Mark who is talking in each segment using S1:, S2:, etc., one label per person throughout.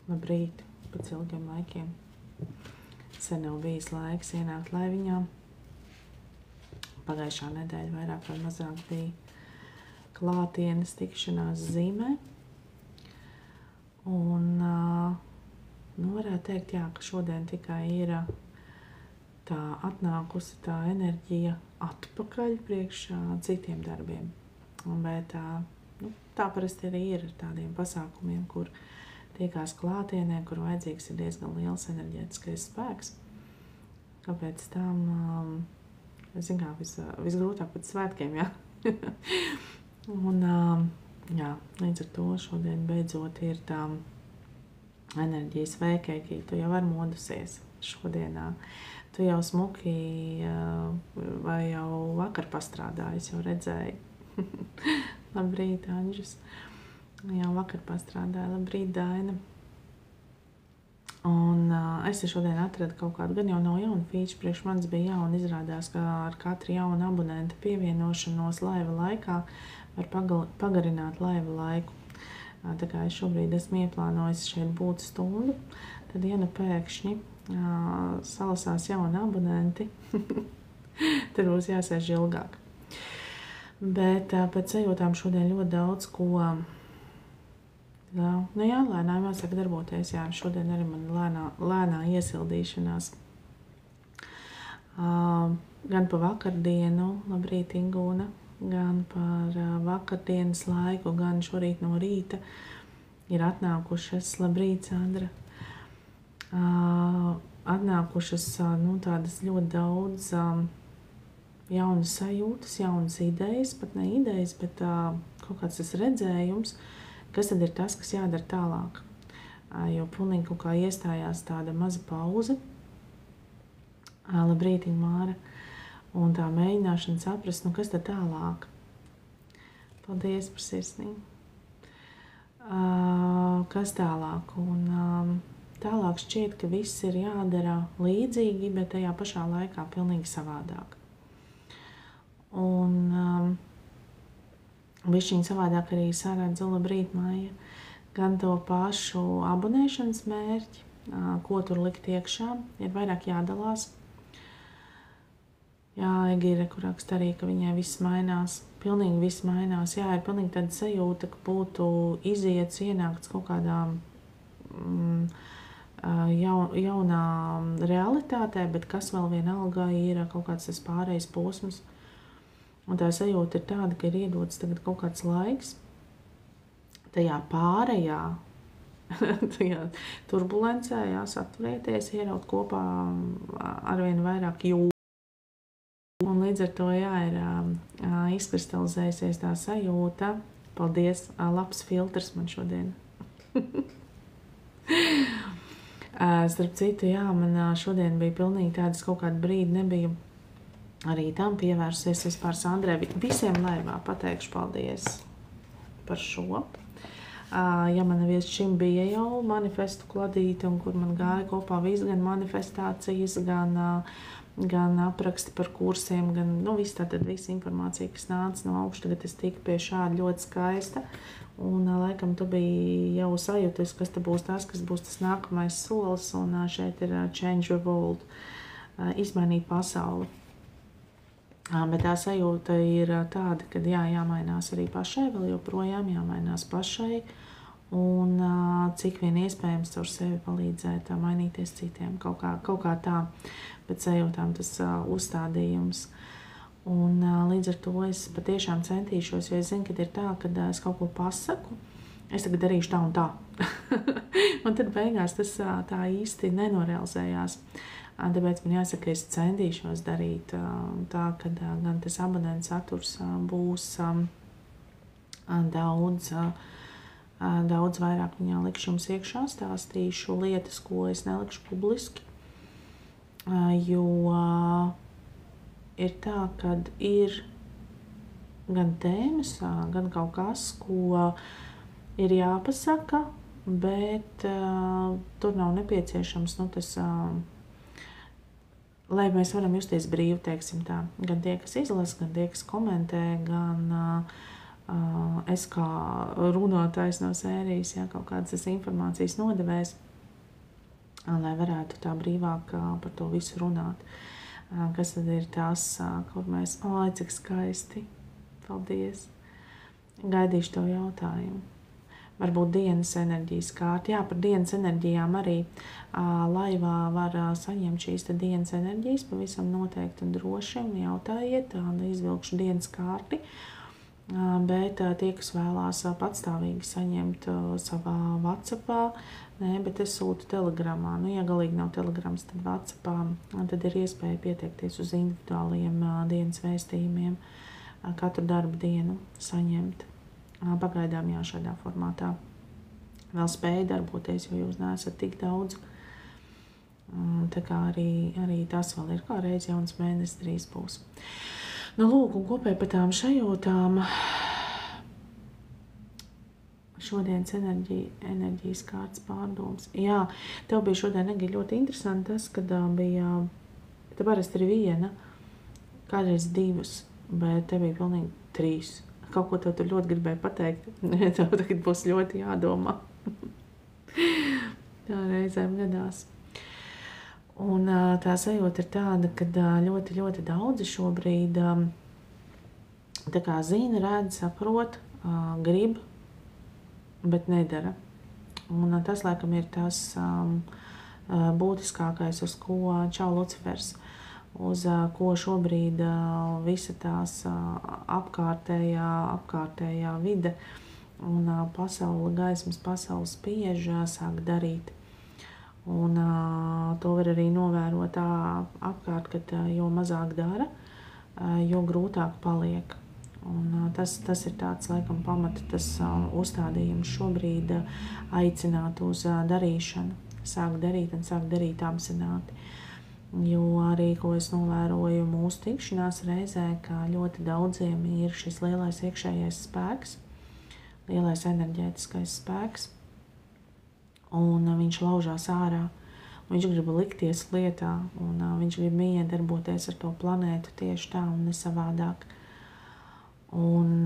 S1: Labrīt, pēc ilgiem laikiem. Sen nav bijis laiks ienākt laiviņā. Pagājušā nedēļa vairāk vai mazāk bija klātienes tikšanās Zīmē. Un, varētu teikt, jā, ka šodien tikai ir tā atnākusi tā enerģija atpakaļ priekš citiem darbiem. Bet tā parasti arī ir ar tādiem pasākumiem, kur tiekās klātienē, kur vajadzīgs ir diezgan liels enerģētiskais spēks. Kāpēc tam, visgrūtāk pēc svētkiem, jā. Un, jā, līdz ar to šodien beidzot ir tā enerģijas veikēkī. Tu jau var modusies šodienā. Tu jau smuki vai jau vakar pastrādājis, jau redzēji. Labrīt, Anžus. Jau vakar pastrādāju. Labrīt, Daina. Un es šodien atradu kaut kādu, gan jau nav jaunu feature, priekš manis bija jauna, izrādās, ka ar katru jaunu abonentu pievienošanos laiva laikā var pagarināt laiva laiku. Tā kā es šobrīd esmu ieplānojis šeit būt stundu, tad, ja nu pēkšņi salasās jauni abonenti, tad būs jāsēž ilgāk. Bet pēc sajūtām šodien ļoti daudz ko, lēnām jāsaka darboties, jā, šodien arī man lēnā iesildīšanās. Gan pa vakardienu, labrīt Ingūna, gan par vakardienas laiku, gan šorīt no rīta ir atnākušas, labrīt Sandra, atnākušas tādas ļoti daudz jaunas sajūtas, jaunas idejas, pat ne idejas, bet kaut kāds tas redzējums, kas tad ir tas, kas jādara tālāk. Jo pilnīgi kaut kā iestājās tāda maza pauze. Labrītiņ, Māra. Un tā mēģināšana saprast, kas tad tālāk. Paldies par sirsnību. Kas tālāk? Un tālāk šķiet, ka viss ir jādara līdzīgi, bet tajā pašā laikā pilnīgi savādāk. Un bišķiņ savādāk arī saredzu, labrīt, Maija, gan to pašu abonēšanas mērķi, ko tur likt iekšā, ir vairāk jādalās. Jā, Egīra, kur raksta arī, ka viņai viss mainās, pilnīgi viss mainās. Jā, ir pilnīgi tāda sajūta, ka būtu iziets, ienākts kaut kādā jaunā realitātē, bet kas vēl vienalga ir kaut kāds tas pārējais posms. Un tā sajūta ir tāda, ka ir iedots tagad kaut kāds laiks tajā pārējā, tajā turbulencē, saturēties, ieraut kopā arvien vairāk jūtu. Un līdz ar to, ir izkristalizējusies tā sajūta. Paldies, labs filtrs man šodien. Starp citu, man šodien bija pilnīgi tādas kaut kādu brīdi nebija arī tam pievērsies vispār Sandrē. Visiem laivā pateikšu paldies par šo. Ja man vies šim bija jau manifestu kladīte, un kur man gāja kopā viss, gan manifestācijas, gan apraksti par kursiem, gan visa informācija, kas nāca no augšu. Tagad es tiku pie šāda ļoti skaista. Un laikam tu biji jau sajūtis, kas te būs tas, kas būs tas nākamais solis. Un šeit ir change your world, izmainīt pasauli. Bet tā sajūta ir tāda, ka jāmainās arī pašai, vēl joprojām jāmainās pašai. Un cik vien iespējams caur sevi palīdzēt mainīties citiem. Kaut kā tā, bet sajūtām tas uzstādījums. Un līdz ar to es patiešām centīšos, jo es zinu, ka ir tā, kad es kaut ko pasaku, es tagad darīšu tā un tā. Un tad beigās tas tā īsti nenorealizējās. Tāpēc man jāsaka, ka es centīšos darīt tā, ka gan tas abonents saturs būs daudz vairāk viņā likšu jums iekšā, stāstīšu lietas, ko es nelikšu publiski. Jo ir tā, kad ir gan tēmas, gan kaut kas, ko ir jāpasaka, bet tur nav nepieciešams tas. Lai mēs varam justies brīvi, teiksim tā. Gan tie, kas izlasa, gan tie, kas komentē, gan es kā runātājs no sērijas, ja, kaut kādas informācijas nodevējs, lai varētu tā brīvāk par to visu runāt. Kas tad ir tas, kur mēs, cik skaisti, paldies, gaidīšu to jautājumu. Varbūt dienas enerģijas kārta. Jā, par dienas enerģijām arī laivā var saņemt šīs dienas enerģijas, pavisam noteikti un droši, jautājiet, izvilkšu dienas kārti. Bet tie, kas vēlās patstāvīgi saņemt savā WhatsAppā, bet es sūtu telegramā. Ja galīgi nav telegrams, tad WhatsAppā, tad ir iespēja pieteikties uz individuāliem dienas vēstījumiem, katru darba dienu saņemt. Pagaidām jā, šādā formātā vēl spēju darboties, jo jūs neesat tik daudz. Tā kā arī tas vēl ir kā reiz jauns mēnesis drīz būs. Lūk, un kopēji par tām šajūtām šodienas enerģijas kārtas pārdomas. Jā, tev bija šodien ļoti interesanti tas, kad bija, te parasti ir viena, kādreiz 2, bet te bija pilnīgi 3. Kaut ko tev tur ļoti gribēju pateikt. Tev tagad būs ļoti jādomā. Tā reizēm gadās. Un tā sajūta ir tāda, ka ļoti, ļoti daudzi šobrīd tā kā zina, redz, saprot, grib, bet nedara. Un tas, laikam, ir tas būtiskākais, uz ko čau Lucifers, uz ko šobrīd visa tās apkārtējā vide un pasaule, gaismas pasaule spiež sāk darīt. Un to var arī novērot apkārt, kad jo mazāk dara, jo grūtāk paliek. Un tas ir tāds, laikam, pamata tas uzstādījums šobrīd aicināt uz darīšanu, sāk darīt un sāk darīt apzināti. Jo arī, ko es novēroju mūsu tikšanās reizē, ka ļoti daudziem ir šis lielais iekšējais spēks, lielais enerģētiskais spēks, un viņš laužās ārā, viņš grib likties lietā, un viņš grib miedarboties ar to planētu tieši tā un ne savādāk. Un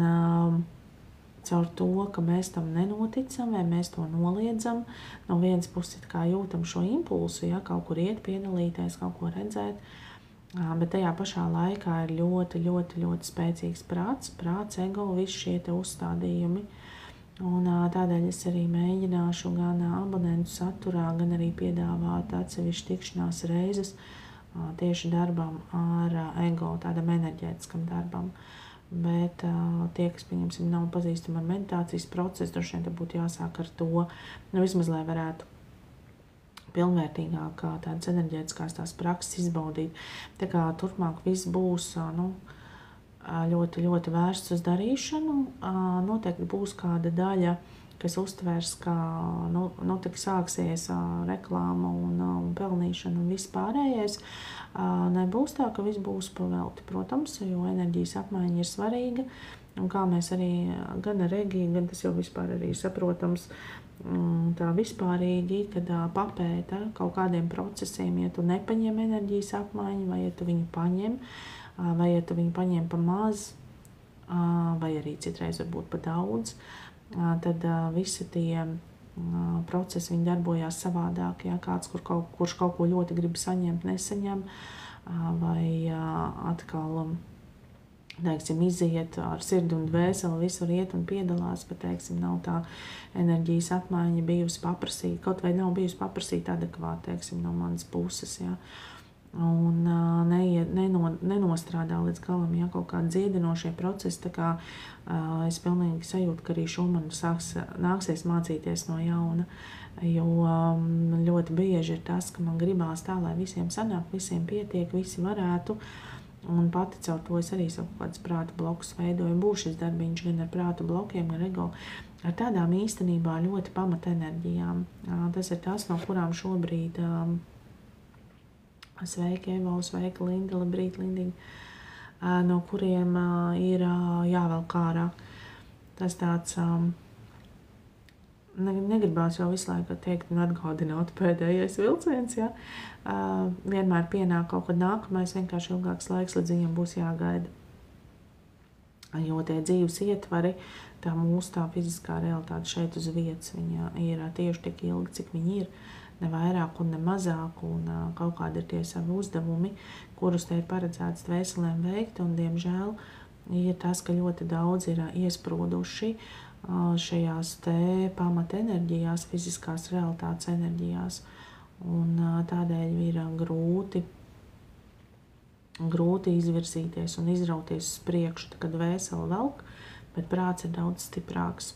S1: caur to, ka mēs tam nenoticam, vai mēs to noliedzam, no vienas puses kā jūtam šo impulsu, ja, kaut kur iet, piedalīties, kaut ko redzēt, bet tajā pašā laikā ir ļoti, ļoti, ļoti spēcīgs prāts, ego, visi šie te uzstādījumi. Un tādēļ es arī mēģināšu gan abonentu saturā, gan arī piedāvāt atsevišķi tikšanās reizes tieši darbam ar ego, tādam enerģētiskam darbam. Bet tie, kas, pieņemsim, nav pazīstami ar meditācijas procesu, droši vien būtu jāsāk ar to, vismaz, lai varētu pilnvērtīgāk tādas enerģētiskās tās prakses izbaudīt. Tā kā turpmāk viss būs, ļoti, ļoti vērsts uz darīšanu, noteikti būs kāda daļa, kas uztvērs, ka, tik sāksies reklāma un pelnīšana un viss pārējais. Nebūs tā, ka viss būs pavelti, protams, jo enerģijas apmaiņa ir svarīga, un kā mēs arī gan ar Regiju, gan tas jau vispār arī saprotams, tā vispārīgi, kad papēta kaut kādiem procesiem, ja tu nepaņem enerģijas apmaiņu, vai ja tu viņu paņem, vai ja tu viņu paņem pa maz, vai arī citreiz varbūt pa daudz, tad visi tie procesi viņi darbojās savādāk. Ja? Kāds, kurš kaut ko ļoti grib saņemt, nesaņem, vai atkal, teiksim, iziet ar sirdi un dvēseli, visur iet un piedalās, bet, teiksim, nav tā enerģijas apmaiņa bijusi paprasīta, kaut vai nav bijusi paprasīta adekvāti, teiksim, no manas puses. Ja? Un nenostrādā līdz galam, ja kaut kādi dziedinošie procesi, tā kā es pilnīgi sajūtu, ka arī šo man nāksies mācīties no jauna, jo ļoti bieži ir tas, ka man gribās tā, lai visiem sanāk, visiem pietiek, visi varētu, un pati caur to es arī savu kāds prāta blokus veidoju, būs šis darbiņš gan ar prāta blokiem, gan ego, ar tādām īstenībā ļoti pamata enerģijām. Tas ir tas, no kurām šobrīd sveika Evo, sveika Linda, labrīt, Lindiņa, no kuriem ir jāvelk ārā. Tas tāds, negribās jau visu laiku teikt un atgādināt pēdējais vilciens, ja? Vienmēr pienāk kaut kad nākamais, vienkārši ilgāks laiks, līdz viņam būs jāgaida. Jo tie dzīves ietvari, tā mūsu tā fiziskā realitāte šeit uz vietas, viņa ir tieši tik ilgi, cik viņa ir, ne vairāk un ne mazāk, un kaut kādi ir tie savi uzdevumi, kurus te ir paredzēts dvēselēm veikt, un diemžēl ir tas, ka ļoti daudz ir iesprūduši šajās te pamata enerģijās, fiziskās realitātes enerģijās, un tādēļ ir grūti izvirzīties un izrauties uz priekšu, kad dvēseli velk, bet prāts ir daudz stiprāks.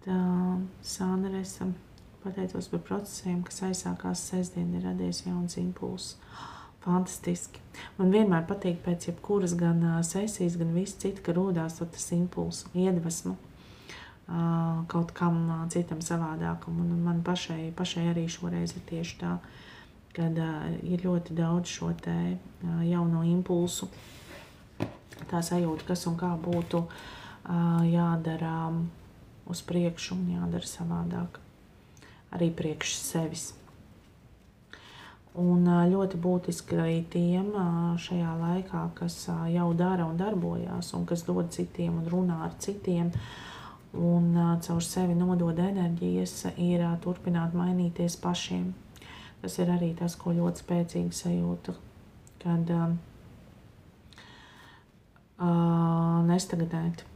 S1: Tā Sāneresa, pateicos par procesiem, kas aizsākās sestdien, ir radies jauns impulss. Fantastiski. Man vienmēr patīk pēc jebkuras gan sesijas, gan viss citi, ka rodās tas impulss, iedvesmu kaut kam citam savādākam. Un man pašai arī šoreiz ir tieši tā, kad ir ļoti daudz šo te jauno impulsu. Tā sajūta, kas un kā būtu jādara uz priekšu un jādara savādāk. Arī priekš sevis. Un ļoti būtiski arī tiem šajā laikā, kas jau dara un darbojās, un kas dod citiem un runā ar citiem, un caur sevi nodod enerģijas, ir turpināt mainīties pašiem. Tas ir arī tas, ko ļoti spēcīgi sajūtu, kad nestagnēt,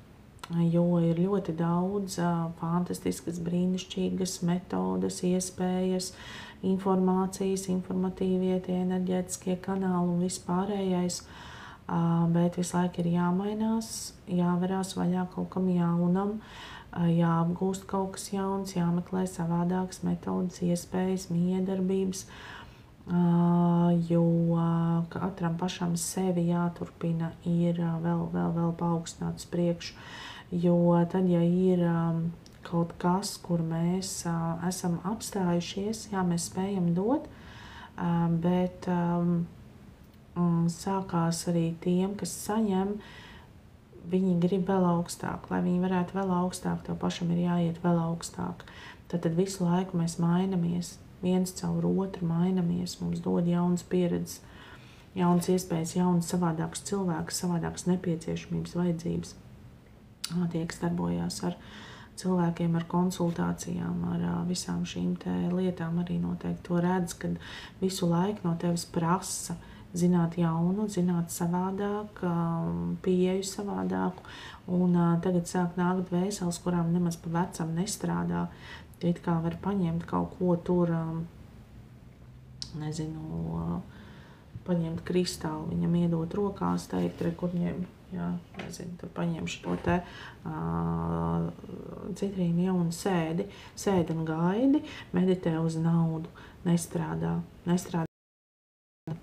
S1: jo ir ļoti daudz fantastiskas, brīnišķīgas metodes, iespējas, informācijas, informatīvie, tie enerģētiskie kanāli un vispārējais, bet visu laiku ir jāmainās, jāverās vaļā kaut kam jaunam, jāapgūst kaut kas jauns, jāmeklē savādākas metodes, iespējas, miedarbības, jo katram pašam sevi jāturpina ir vēl paaugstināt uz priekšu, jo tad, ja ir kaut kas, kur mēs esam apstājušies, jā, mēs spējam dot, bet sākās arī tiem, kas saņem, viņi grib vēl augstāk. Lai viņi varētu vēl augstāk, tev pašam ir jāiet vēl augstāk. Tad visu laiku mēs mainamies, viens caur otru mainamies, mums dod jaunas pieredzes, jaunas iespējas, jaunas savādākas cilvēkus, savādākas nepieciešamības, vajadzības. Tie, kas darbojās ar cilvēkiem, ar konsultācijām, ar visām šīm te lietām arī noteikti to redz, kad visu laiku no tevis prasa zināt jaunu, zināt savādāk, pieeju savādāku, un tagad sāk nākt dvēseles, kurām nemaz pa vecam nestrādā, it kā var paņemt kaut ko tur, nezinu, paņemt kristālu, viņam iedot rokās, teikt, kur ņem. Jā, nezinu, tur paņemšu to te citrīnu jaunu sēdi un gaidi, meditē uz naudu, nestrādā.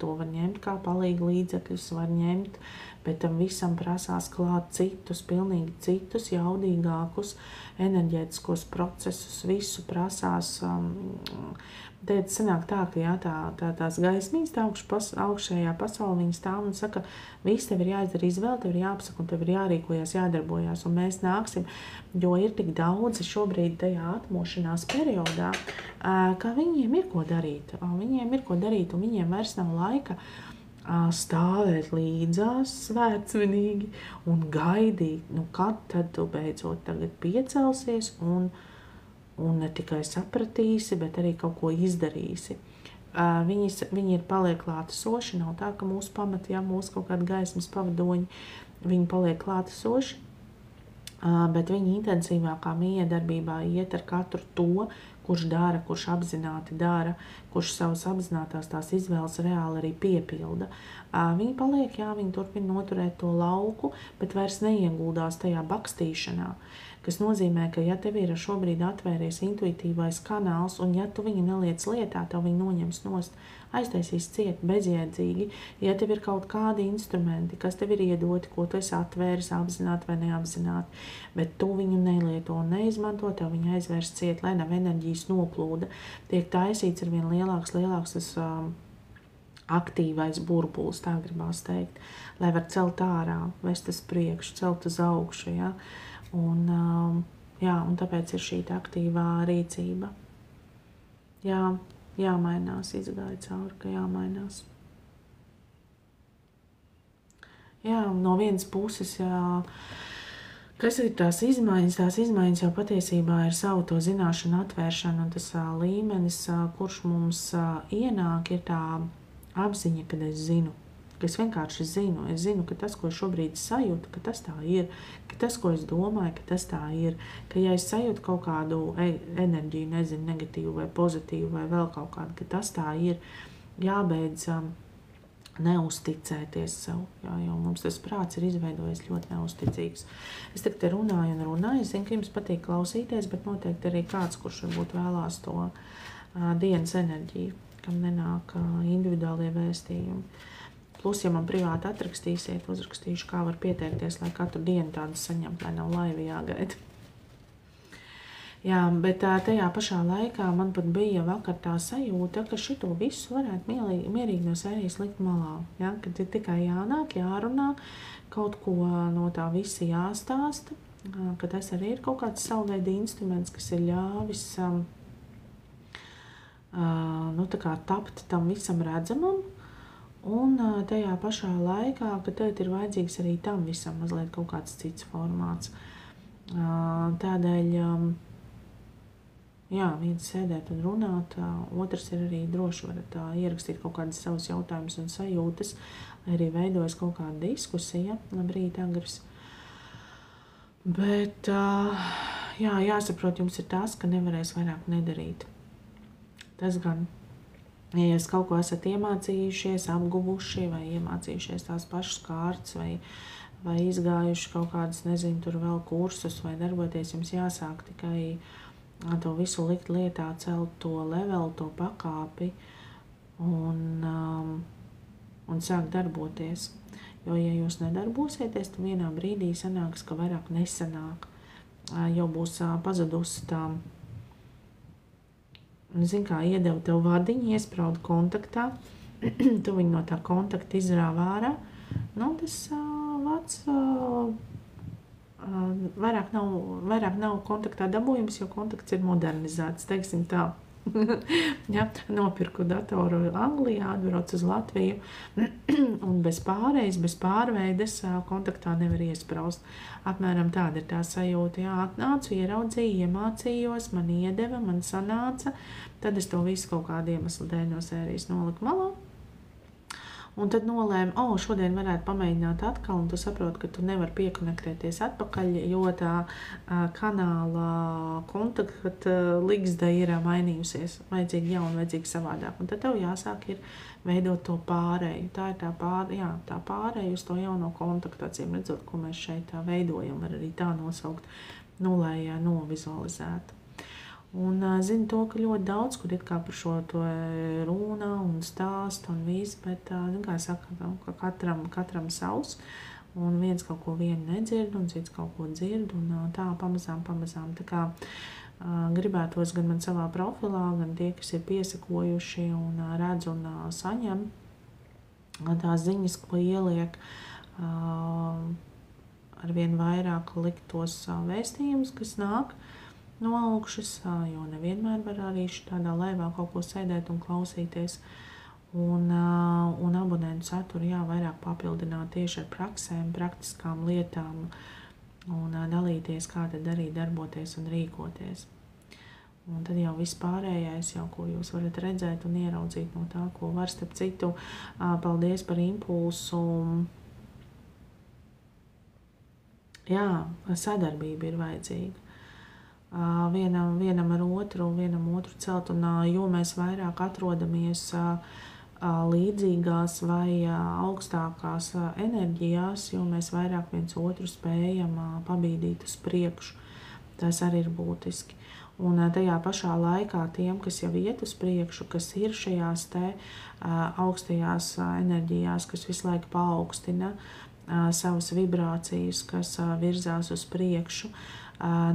S1: To var ņemt kā palīgu līdzekļus, var ņemt, bet tam visam prasās klāt citus, pilnīgi citus, jaudīgākus, enerģētiskos procesus, visu prasās. Tad sanāk tā, ka jā, tās gaismīgas, tā augšējā pasaule, viņi stāv un saka, viss tev ir jāizdara izvēle, tev ir jāapsaka un tev ir jārīkojas, jādarbojās, un mēs nāksim, jo ir tik daudzi šobrīd tajā atmošanās periodā, ka viņiem ir ko darīt, un viņiem vairs nav laika stāvēt līdzās svētsvinīgi un gaidīt, kad tad tu beidzot tagad piecelsies un ne tikai sapratīsi, bet arī kaut ko izdarīsi. Viņi ir paliek klātesoši, nav tā, ka mūsu pamati, mūsu kaut kādi gaismas pavadoņi, viņi paliek klātesoši, bet viņi intensīvākā miedarbībā iet ar katru to, kurš dara, kurš apzināti dara, kurš savas apzinātās tās izvēles reāli arī piepilda. Viņi paliek, viņi turpina noturēt to lauku, bet vairs neieguldās tajā bakstīšanā, kas nozīmē, ka ja tev ir šobrīd atvēries intuitīvais kanāls, un ja tu viņu neliec lietā, tev viņu noņems nost, aiztaisīs ciet, bezjēdzīgi, ja tev ir kaut kādi instrumenti, kas tev ir iedoti, ko tu esi atvēris apzināti vai neapzināti, bet tu viņu nelieto un neizmanto, tev viņu aizvērs ciet, lai nav enerģijas noplūda, tiek taisīts ar vien lielāks tas aktīvais burbulis, tā gribās teikt, lai var celt ārā, vest uz priekšu, celt uz augšu, ja? Un tāpēc ir šī aktīvā rīcība. Jāmainās, izgāja cauri, ka jāmainās. Jā, no vienas puses, jā, kas ir tās izmaiņas? Tās izmaiņas jau patiesībā ir savu to zināšanu atvēršana, un tas līmenis, kurš mums ienāk, ir tā apziņa, kad es zinu. Ka es vienkārši zinu. Es zinu, ka tas, ko es šobrīd sajūtu, ka tas tā ir, ka tas, ko es domāju, ka tas tā ir, ka ja es sajūtu kaut kādu enerģiju, nezinu, negatīvu vai pozitīvu vai vēl kaut kādu, ka tas tā ir, jābeidz neuzticēties sev, jo mums tas prāts ir izveidojis ļoti neuzticīgs. Es tagad te runāju un runāju, es zinu, ka jums patīk klausīties, bet noteikti arī kāds, kurš varbūt vēlās to dienas enerģiju, kam nenāk individuālie vēstījumi. Plus, ja man privāti atrakstīsiet, uzrakstīšu, kā var pieteikties, lai katru dienu tādu saņemt, lai nav laivi jāgaida. Jā, bet tajā pašā laikā man pat bija vakar tā sajūta, ka šito visu varētu mierīgi no sērijas likt malā. Ja? Kad ir tikai jānāk, jārunā, kaut ko no tā visa jāstāsta, ka tas arī ir kaut kāds savveida instruments, kas ir ļāvis tā kā tapt tam visam redzamam. Un tajā pašā laikā, ka tagad ir vajadzīgs arī tam visam mazliet kaut kāds cits formāts. Tādēļ, jā, viens sēdēt un runāt, otrs ir arī droši varat ierakstīt kaut kādas savas jautājumus un sajūtas, lai arī veidojas kaut kāda diskusija. Labrīt, Agris. Bet, jā, jāsaprot jums ir tas, ka nevarēs vairāk nedarīt. Tas gan. Ja jūs kaut ko esat iemācījušies, apguvuši vai iemācījušies tās pašas kārtas vai izgājuši kaut kādas, nezinu, tur vēl kursus vai darboties, jums jāsāk tikai to visu likt lietā, celt to levelu, to pakāpi un sāk darboties. Jo, ja jūs nedarbosieties, tad vienā brīdī sanāks, ka vairāk nesanāk, jo būs pazudusi tā. Zini, kā iedeva tev vārdiņu, iesprauda kontaktā, tu viņu no tā kontakta izrāva ārā. Nu, tas vārds vairāk nav kontaktā dabūjums, jo kontakts ir modernizēts, teiksim tā. Ja, nopirku datoru Anglijā, atbraucu uz Latviju un bez pārējas, bez pārveides kontaktā nevar iespraust. Apmēram tāda ir tā sajūta. Jā, atnācu, ieraudzīju, iemācījos, man iedeva, man sanāca, tad es to visu kaut kādu iemeslu dēļ no sērijas noliku malā. Un tad nolēmu, šodien varētu pamēģināt atkal, un tu saproti, ka tu nevari piekonektēties atpakaļ, jo tā kanāla kontakta ligzda ir mainījusies, vajadzīgi jauni, vajadzīgi savādāk. Un tad tev jāsāk ir veidot to pārēju. Tā ir tā pārēju uz to jauno kontaktu, acīm redzot, ko mēs šeit tā veidojam, var arī tā nosaukt, lai novizualizētu. Un zinu to, ka ļoti daudz, kur it kā par šo to runa un stāst un viss, bet, kā saka, ka katram savs, un viens kaut ko vienu nedzird, un cits kaut ko dzird, un tā pamazām. Tā kā gribētos gan man savā profilā, gan tie, kas ir piesakojuši un redz un saņem tās ziņas, ko ieliek, arvien vairāk likt tos vēstījumus, kas nāk no augšas, jo nevienmēr var arī tādā laivā kaut ko sēdēt un klausīties. Un abonentu saturu vairāk papildināt tieši ar praksēm, praktiskām lietām un dalīties, kā tad arī darboties un rīkoties. Un tad jau viss pārējais, ko jūs varat redzēt un ieraudzīt no tā, ko var starp citu. Paldies par impulsu. Jā, sadarbība ir vajadzīga. Vienam ar otru celt, un jo mēs vairāk atrodamies līdzīgās vai augstākās enerģijās, jo mēs vairāk viens otru spējam pabīdīt uz priekšu. Tas arī ir būtiski. Un tajā pašā laikā tiem, kas jau iet uz priekšu, kas ir šajās augstajās enerģijās, kas visu laiku paaugstina savas vibrācijas, kas virzās uz priekšu,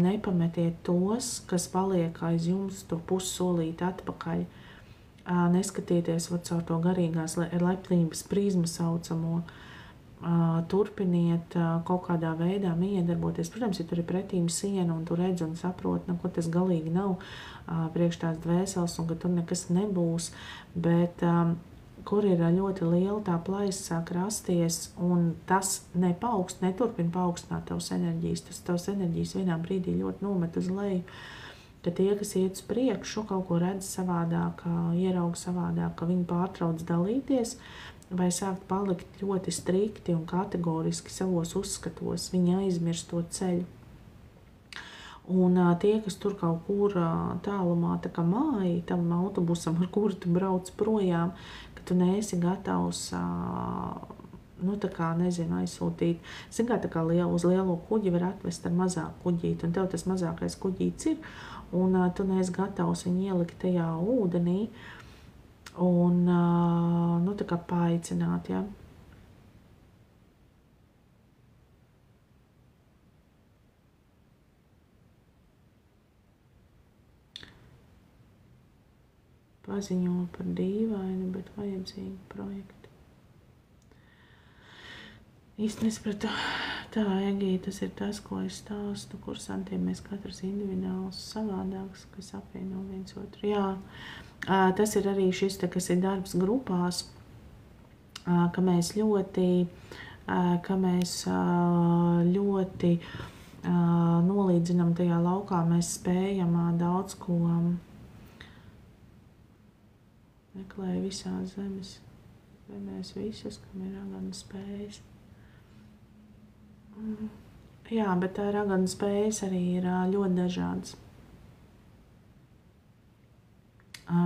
S1: nepametiet tos, kas paliek aiz jums to pussolīti atpakaļ. Neskatieties caur to garīgās lepnības prizmu saucamo. Turpiniet kaut kādā veidā miedarboties. Protams, ja tur ir pretīm siena un tu redz un saproti, ko tas galīgi nav priekš tās dvēseles un ka tur nekas nebūs, bet kur ir ļoti liela tā plaisa sāk rasties, un tas neturpina paaugstināt tavas enerģijas. Tas tavas enerģijas vienā brīdī ļoti nomet uz leju, ka tie, kas iet uz priekšu, kaut ko redz savādāk, ierauga savādāk, ka viņi pārtrauc dalīties, vai sākt palikt ļoti strikti un kategoriski savos uzskatos. Viņi aizmirst to ceļu. Un tie, kas tur kaut kur tālumā tā kā māja tam autobusam, ar kuru tu brauc projām, ka tu neesi gatavs, tā kā, nezinu, aizsūtīt. Zin kā, tā kā uz lielo kuģi var atvest ar mazāku kuģīti, un tev tas mazākais kuģītis ir, un tu neesi gatavs viņu ielikt tajā ūdenī, un, tā kā paaicināt, ja. Paziņo par dīvainu, bet vajadzīgu projektu. Īsti nesapratu. Tā, Egija, tas ir tas, ko es stāstu, kursantiem mēs katrs individuāls savādāks, kas apvieno viens otru. Jā, tas ir arī šis, kas ir darbs grupās, ka mēs ļoti nolīdzinam tajā laukā, mēs spējam daudz ko meklēja visās zemēs visas, kam ir raganu spējas. Jā, bet tā raganu spējas arī ir ļoti dažādas.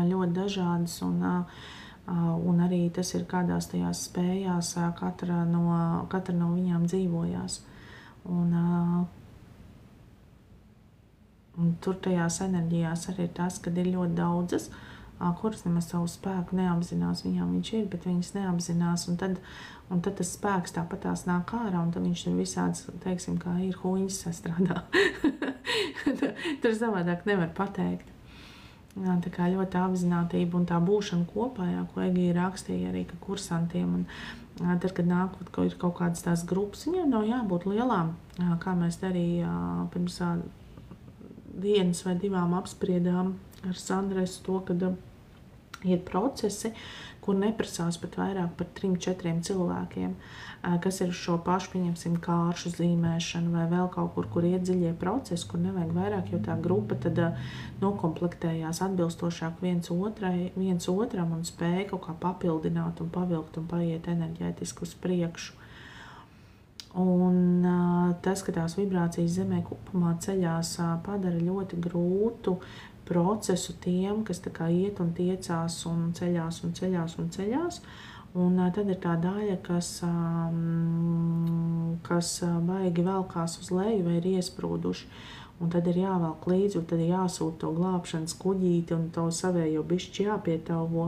S1: Ļoti dažādas, un arī tas ir kādās tajās spējās, katra no viņām dzīvojās. Un tur tajās enerģijās arī ir tas, kad ir ļoti daudzas, kuras nemaz savu spēku neapzinās, viņām viņš ir, bet viņas neapzinās, un tad tas spēks tāpatās nāk ārā, un tad viņš tur visāds, teiksim, kā ir huņas sastrādā. Tur savādāk nevar pateikt. Jā, tā kā ļoti apzinātība un tā būšana kopā, jā, ko Egija rakstīja arī kursantiem, un tad, kad nāk, ka ir kaut kādas tās grupas, viņiem nav jābūt lielām, kā mēs arī pirms dienas vai divām apspriedām ar Sandresu to, kad ir procesi, kur neprasās pat vairāk par 3-4 cilvēkiem, kas ir šo pašu, pieņemsim, kāršu zīmēšanu vai vēl kaut kur iet dziļie procesi, kur nevajag vairāk, jo tā grupa tad nokomplektējās atbilstošāk viens otram un spēja kaut kā papildināt un pavilkt un paiet enerģētiski uz priekšu. Un tas, ka tās vibrācijas zemē kopumā ceļās, padara ļoti grūtu procesu tiem, kas tā kā iet un tiecās un ceļās un ceļās un ceļās. Un tad ir tā daļa, kas baigi velkās uz leju vai ir iesprūduši. Un tad ir jāvelk līdzi, un tad ir jāsūt to glābšanas kuģīti un to savējo bišķi jāpietauvo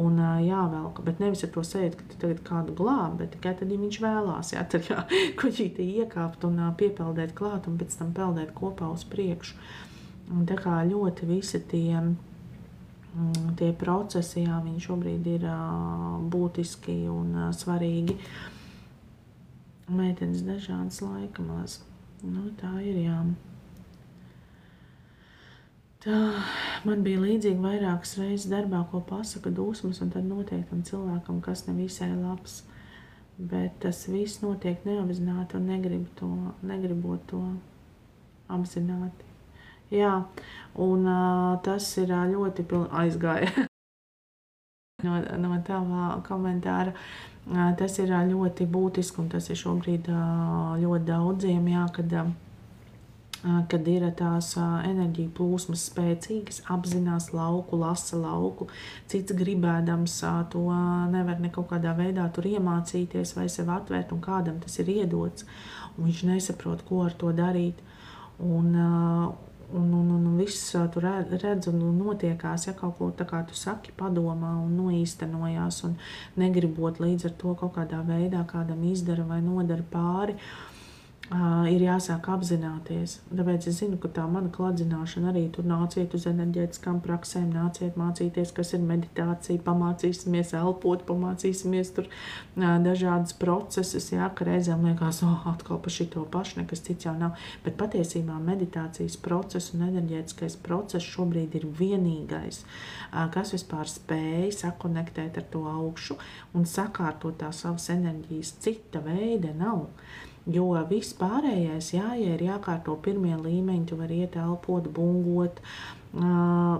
S1: un jāvelk. Bet nevis ar to sajūt, ka tu tagad kādu glāb, bet tikai tad, ja viņš vēlās, jā, tad jā, kuģīti iekāpt un piepeldēt klāt un pēc tam peldēt kopā uz priekšu. Un tā kā ļoti visi tie procesi, jā, viņi šobrīd ir būtiski un svarīgi. Meitenes dažādas laikamās. Tā ir, jā. Tā man bija līdzīgi vairākas reizes darbā, ko pasaka dusmas, un tad notiek tam cilvēkam, kas nevisai labs. Bet tas viss notiek neapzināti un negribot to apzināti. Jā, un tas ir ļoti aizgāja no tavā komentāra. Tas ir ļoti būtiski, un tas ir šobrīd ļoti daudziem, jā, kad ir tās enerģija plūsmas spēcīgas, apzinās lauku, lasa lauku, cits gribēdams to nevar ne kaut kādā veidā tur iemācīties vai sev atvērt, un kādam tas ir iedots, un viņš nesaprot, ko ar to darīt. Un viss tur redz un notiekās, ja kaut ko tā kā tu saki, padomā un noīstenojās un negribot līdz ar to kaut kādā veidā kādam izdara vai nodara pāri. Ir jāsāk apzināties. Tāpēc es zinu, ka tā mana kladzināšana arī tur nāciet uz enerģētiskām praksēm, nāciet mācīties, kas ir meditācija, pamācīsimies elpot, pamācīsimies tur dažādas procesus, jā, ka reizēm liekas, atkal pa šito pašu, nekas cits jau nav. Bet patiesībā meditācijas process un enerģētiskais process šobrīd ir vienīgais, kas vispār spēj sakonektēt ar to augšu un sakārtot tā savas enerģijas. Cita veida nav. Jo viss pārējais, ja ir jākārto pirmie līmeņi, tu vari iet elpot, bungot,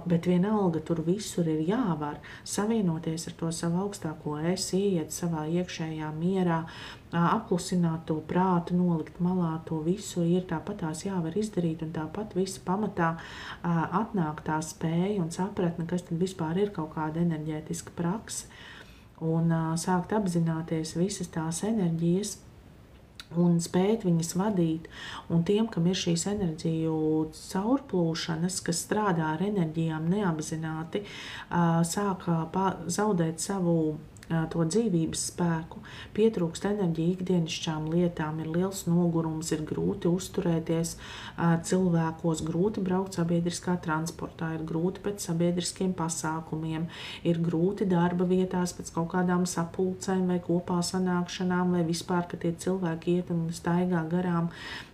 S1: bet vienalga tur visur ir jāvar savienoties ar to savu augstāko es, iet savā iekšējā mierā, apklusināt to prātu, nolikt malā, to visu ir tāpatās jāvar izdarīt, un tāpat visa pamatā atnāk tā spēja un sapratne, kas tad vispār ir kaut kāda enerģētiska prakse, un sākt apzināties visas tās enerģijas, un spēt viņas vadīt, un tiem, kam ir šīs enerģiju caurplūšanas, kas strādā ar enerģijām neapzināti, sāk zaudēt savu to dzīvības spēku, pietrūkst enerģija ikdienišķām lietām, ir liels nogurums, ir grūti uzturēties cilvēkos, grūti braukt sabiedriskā transportā, ir grūti pēc sabiedriskiem pasākumiem, ir grūti darba vietās pēc kaut kādām sapulcēm vai kopā sanākšanām, vai vispār, ka tie cilvēki iet un staigā garām.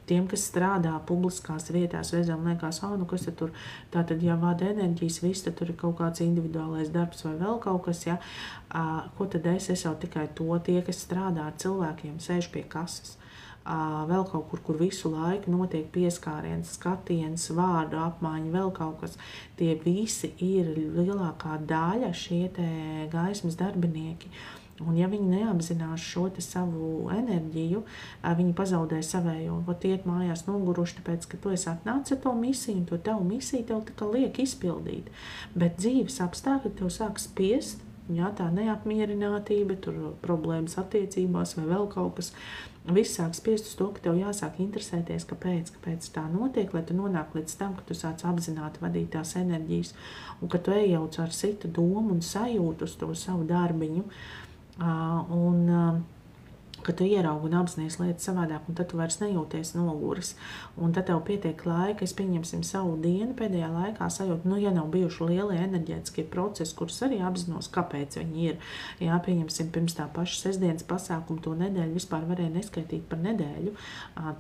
S1: Tiem, kas strādā publiskās vietās, reizēm liekas, nu kas tad tur, tātad, ja vada enerģijas, viss, tad tur ir kaut kāds individuālais darbs vai vēl kaut kas, ja, ko tad es jau tikai to, tie, kas strādā ar cilvēkiem, sēž pie kases, vēl kaut kur, kur visu laiku notiek pieskāriens, skatiens, vārdu apmaiņa, vēl kaut kas, tie visi ir lielākā daļa šie te gaismas darbinieki. Un ja viņi neapzinās šo te savu enerģiju, viņi pazaudē savējo, vat iet mājās noguruši, tāpēc, ka tu esi atnācis ar to misiju, un to tavu misiju tev tā kā liek izpildīt. Bet dzīves apstākļi tev sāk spiest, jā, tā neapmierinātība, tur problēmas attiecībās vai vēl kaut kas, viss sāk spiest uz to, ka tev jāsāk interesēties, kāpēc tā notiek, lai tu nonāk līdz tam, ka tu sāc apzināti vadīt tās enerģijas, un ka tu ejauc ar citu domu un sajūtu uz to savu darbiņu, un ka tu ieraugi un apzinies lietas savādāk, un tad tu vairs nejūties noguris. Un tad tev pietiek laika, es pieņemsim savu dienu pēdējā laikā sajūt, ja nav bijuši lielie enerģētiskie procesi, kurus arī apzinos, kāpēc viņi ir. Jā, pieņemsim pirms tā paša sestdienas pasākumu to nedēļu vispār varēja neskaitīt par nedēļu.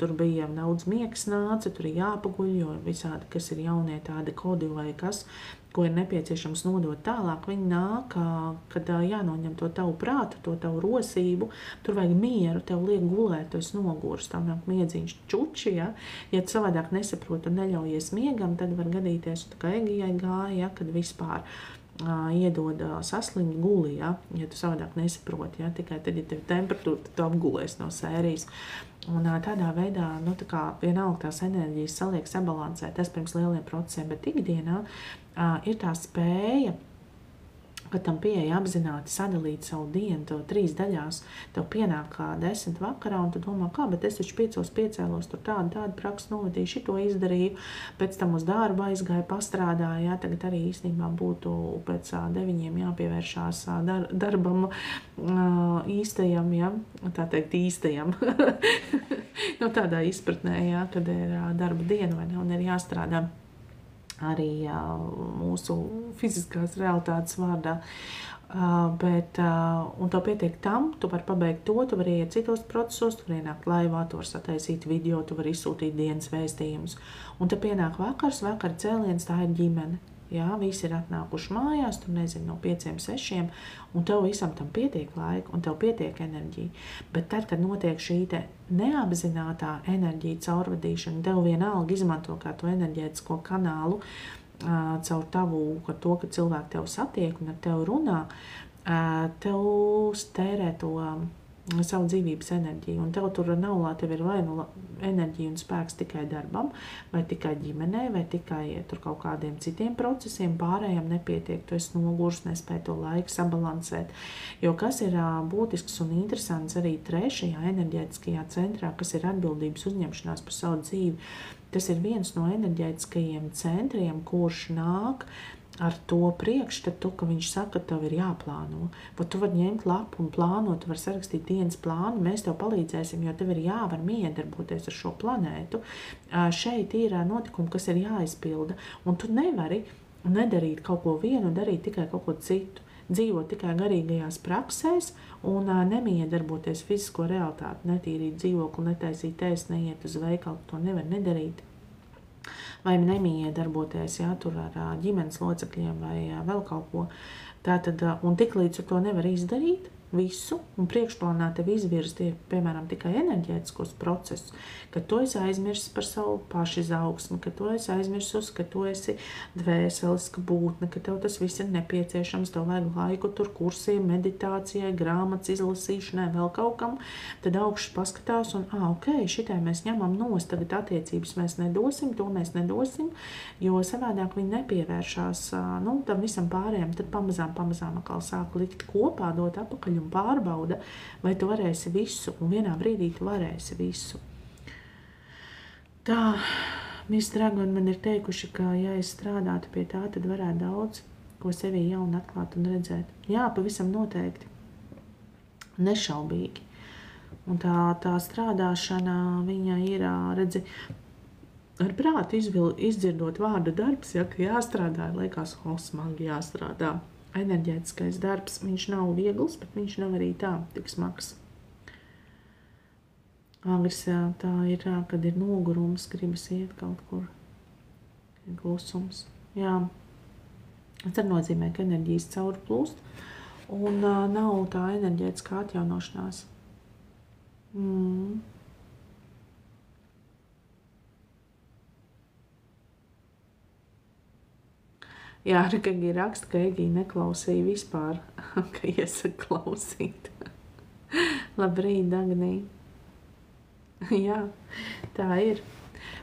S1: Tur bija daudz miegs nāca, tur ir jāpaguļ, jo visādi, kas ir jaunie tādi kodi vai kas, ko ir nepieciešams nodot tālāk, viņi nāk, kad jānoņem to tavu prātu, to tavu rosību, tur vajag mieru, tev liek gulēt, tu esi nogurs, tam nāk miedziņš čuči, ja tu savādāk nesaproti un neļaujies miegam, tad var gadīties, tā kā Egijai gāja, kad vispār iedod saslimt guli, ja tu savādāk nesaproti, ja tikai tad, ja tev temperatūra, tad tu apgulēs no sērijas. Un tādā veidā, tā kā vienalga tās enerģijas saliek sabalansēt, tas pirms lieliem procesiem, bet ikdienā ir tā spēja, ka tam pieeja apzināti sadalīt savu dienu, tev 3 daļās, tev pienāk 10 vakarā, un tu domā, bet es taču 5 piecēlos, tur tādu praksu novadīju, šito izdarīju, pēc tam uz darbu aizgāju, pastrādāju, jā, tagad arī īstenībā būtu pēc 9 jāpievēršās darbam īstajam, jā, tā teikt īstajam, tādā izpratnē, jā, kad ir darba diena, vai ne, un ir jāstrādā arī mūsu fiziskās realitātes vārdā. Un tev pietiek tam, tu vari pabeigt to, tu vari iet citos procesos, tu vari ienākt laivā, tu vari sataisīt video, tu vari izsūtīt dienas vēstījumus. Un te pienāk vakara cēliens, tā ir ģimene. Jā, visi ir atnākuši mājās, tur nezinu, no 5-6, un tev visam tam pietiek laika, un tev pietiek enerģija. Bet tad, kad notiek šī te neapzinātā enerģija caurvadīšana, tev vienalga izmanto kā to enerģētisko kanālu caur tavu, ar to, ka cilvēki tev satiek un ar tev runā, tev tērē to savu dzīvības enerģiju, un tev tur nav, tev ir vai enerģija un spēks tikai darbam, vai tikai ģimenei, vai tikai tur kaut kādiem citiem procesiem, pārējiem nepietiek, tu esi nogurs, nespēj to laiku sabalansēt. Jo kas ir būtisks un interesants arī 3. enerģētiskajā centrā, kas ir atbildības uzņemšanās par savu dzīvi, tas ir viens no enerģētiskajiem centriem, kurš nāk ar to priekšstatu, ka viņš saka, ka tev ir jāplāno. Vai tu vari ņemt lapu un plānot, tu vari sarakstīt dienas plānu, mēs tev palīdzēsim, jo tev ir jāvar miedarboties ar šo planētu. Šeit ir notikumi, kas ir jāizpilda, un tu nevari nedarīt kaut ko vienu un darīt tikai kaut ko citu. Dzīvot tikai garīgajās praksēs un nemiedarboties fizisko realitāti, netīrīt dzīvokli, netaisīt ēst, neiet uz veikalu, to nevar nedarīt. Vai nemiedarboties, tur ar ģimenes locekļiem vai vēl kaut ko. Tātad, un tik līdz to nevar izdarīt visu, un priekšplānā tev izvirsti, piemēram, tikai enerģētiskos procesus, ka tu esi aizmirsis par savu pašizaugsmi, ka tu esi aizmirsis, ka tu esi dvēseliska būtne, ka tev tas viss ir nepieciešams, tev vajag laiku tur kursiem, meditācijai, grāmatas izlasīšanai, vēl kaut kam, tad augšas paskatās un, ok, šitai mēs ņemam nost, tagad attiecības mēs nedosim, to mēs nedosim, jo savādāk viņi nepievēršās, tam visam pārējiem, tad pamazām atkal sāk likt kopā, dot apakaļ un pārbauda, vai tu varēsi visu, un vienā brīdī tu varēsi visu. Tā, Miss Dragon man ir teikuši, ka, ja es strādātu pie tā, tad varētu daudz, ko sevī jaunu atklāt un redzēt. Jā, pavisam noteikti. Nešaubīgi. Un tā strādāšana, viņa ir, redzi, ar prātu izdzirdot vārdu darbs, ja, ka jāstrādā, liekas, smagi jāstrādā. Enerģētiskais darbs, viņš nav viegls, bet viņš nav arī tā, tik smags. Agresijā tā ir, kad ir nogurums, gribas iet kaut kur, ir klusums. Jā, tas nozīmē, ka enerģijas cauri plūst, un nav tā enerģētiskā atjaunošanās. Jā, Rikagi raksta, ka Egija neklausīja vispār, ka iesaka klausīt. Labrīt, Dagnī. Jā, tā ir.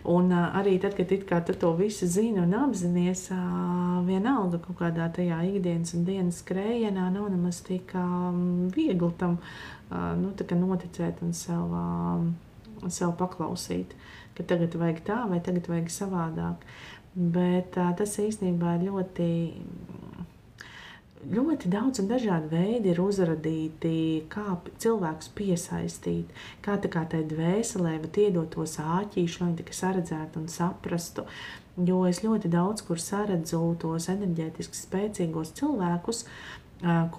S1: Un arī tad, kad it kā tu to visu zini un apzinies, vienalga kaut kādā tajā ikdienas un dienas skrējienā nav nemaz tik viegli tam tā kā noticēt un sev paklausīt, ka tagad vajag tā vai tagad vajag savādāk. Bet tas īstenībā ļoti daudz un dažādi veidi ir uzradīti, kā cilvēks piesaistīt, kā tai dvēselē iedot tos āķīšus, lai viņi tikai saredzētu un saprastu. Jo es ļoti daudz kur saredzu tos enerģētiski spēcīgos cilvēkus,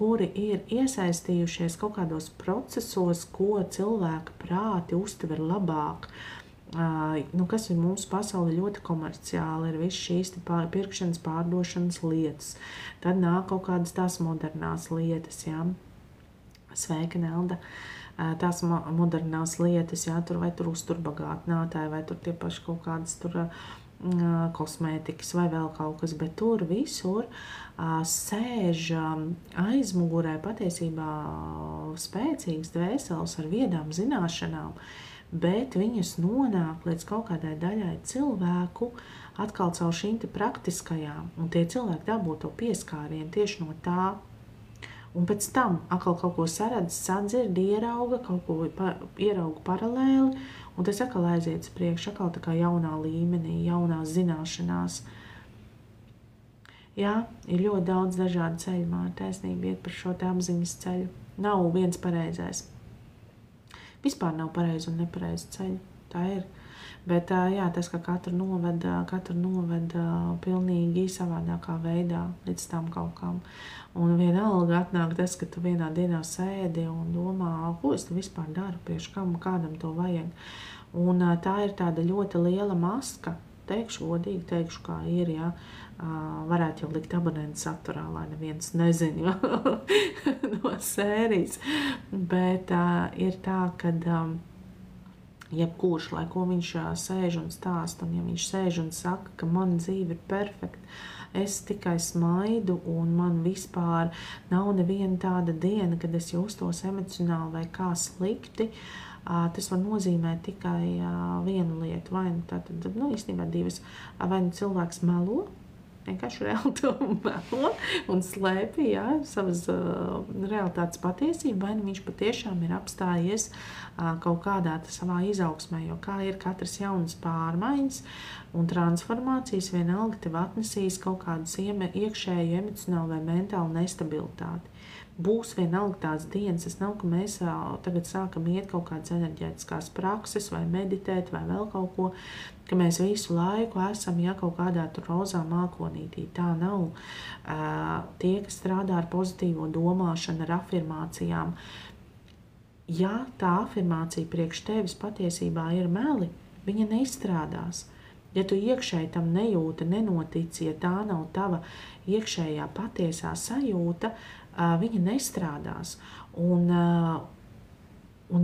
S1: kuri ir iesaistījušies kaut kādos procesos, ko cilvēka prāti uztver labāk. Kas ir mūsu pasaule ļoti komerciāli, ir viss šīs pirkšanas, pārdošanas lietas. Tad nāk kaut kādas tās modernās lietas, jā. Sveika, Nelda. Tās modernās lietas, jā, vai tur uzturbagātinātāji, vai tur tie paši kaut kādas tur kosmētikas vai vēl kaut kas, bet tur visur sēž aizmugurē patiesībā spēcīgas dvēseles ar viedām zināšanām, bet viņas nonāk līdz kaut kādai daļai cilvēku atkal caur šīm te praktiskajām, un tie cilvēki dabū to pieskārienu tieši no tā. Un pēc tam atkal kaut ko saredz, sadzird, ierauga, kaut ko ierauga paralēli, un tas atkal aiziet uz priekšu, atkal tā kā jaunā līmenī, jaunās zināšanās. Jā, ir ļoti daudz dažādu ceļu, man taisnība iet par šo te apziņas ceļu. Nav viens pareizais. Vispār nav pareizi un nepareizi ceļi, tā ir. Bet jā, tas, ka katru noved pilnīgi savādākā veidā līdz tam kaut kam. Un vienalga atnāk tas, ka tu vienā dienā sēdi un domā, ko es tu vispār daru, priekš kam, kādam to vajag. Un tā ir tāda ļoti liela maska, teikšu godīgi, teikšu kā ir, jā. Varētu jau likt abonentu saturā, lai neviens nezina no sērijas. Bet ir tā, ka jebkurš, lai ko viņš sēž un stāst, un ja viņš sēž un saka, ka mana dzīve ir perfekta, es tikai smaidu un man vispār nav neviena tāda diena, kad es justos emocionāli vai kā slikti, tas var nozīmēt tikai vienu lietu, vai tātad, īstenībā divas, vai cilvēks melo, vienkārši reāli to melo un slēpj, savas realitātes patiesību, vai viņš patiešām ir apstājies kaut kādā savā izaugsmē, jo kā ir katras jaunas pārmaiņas, Un transformācijas vienalga tev atnesīs kaut kādus iekšēju emocionālu vai mentālu nestabilitāti. Būs vienalga tās dienas, tas nav, ka mēs tagad sākam iet kaut kādas enerģētiskās prakses vai meditēt vai vēl kaut ko, ka mēs visu laiku esam kaut kādā tur rozā mākonītī. Tā nav. Tie, kas strādā ar pozitīvo domāšanu, ar afirmācijām, ja tā afirmācija priekš tevis patiesībā ir meli, viņa neizstrādās. Ja tu iekšēji tam nejūti, nenotici, ja tā nav tava iekšējā patiesā sajūta, viņa nestrādās. Un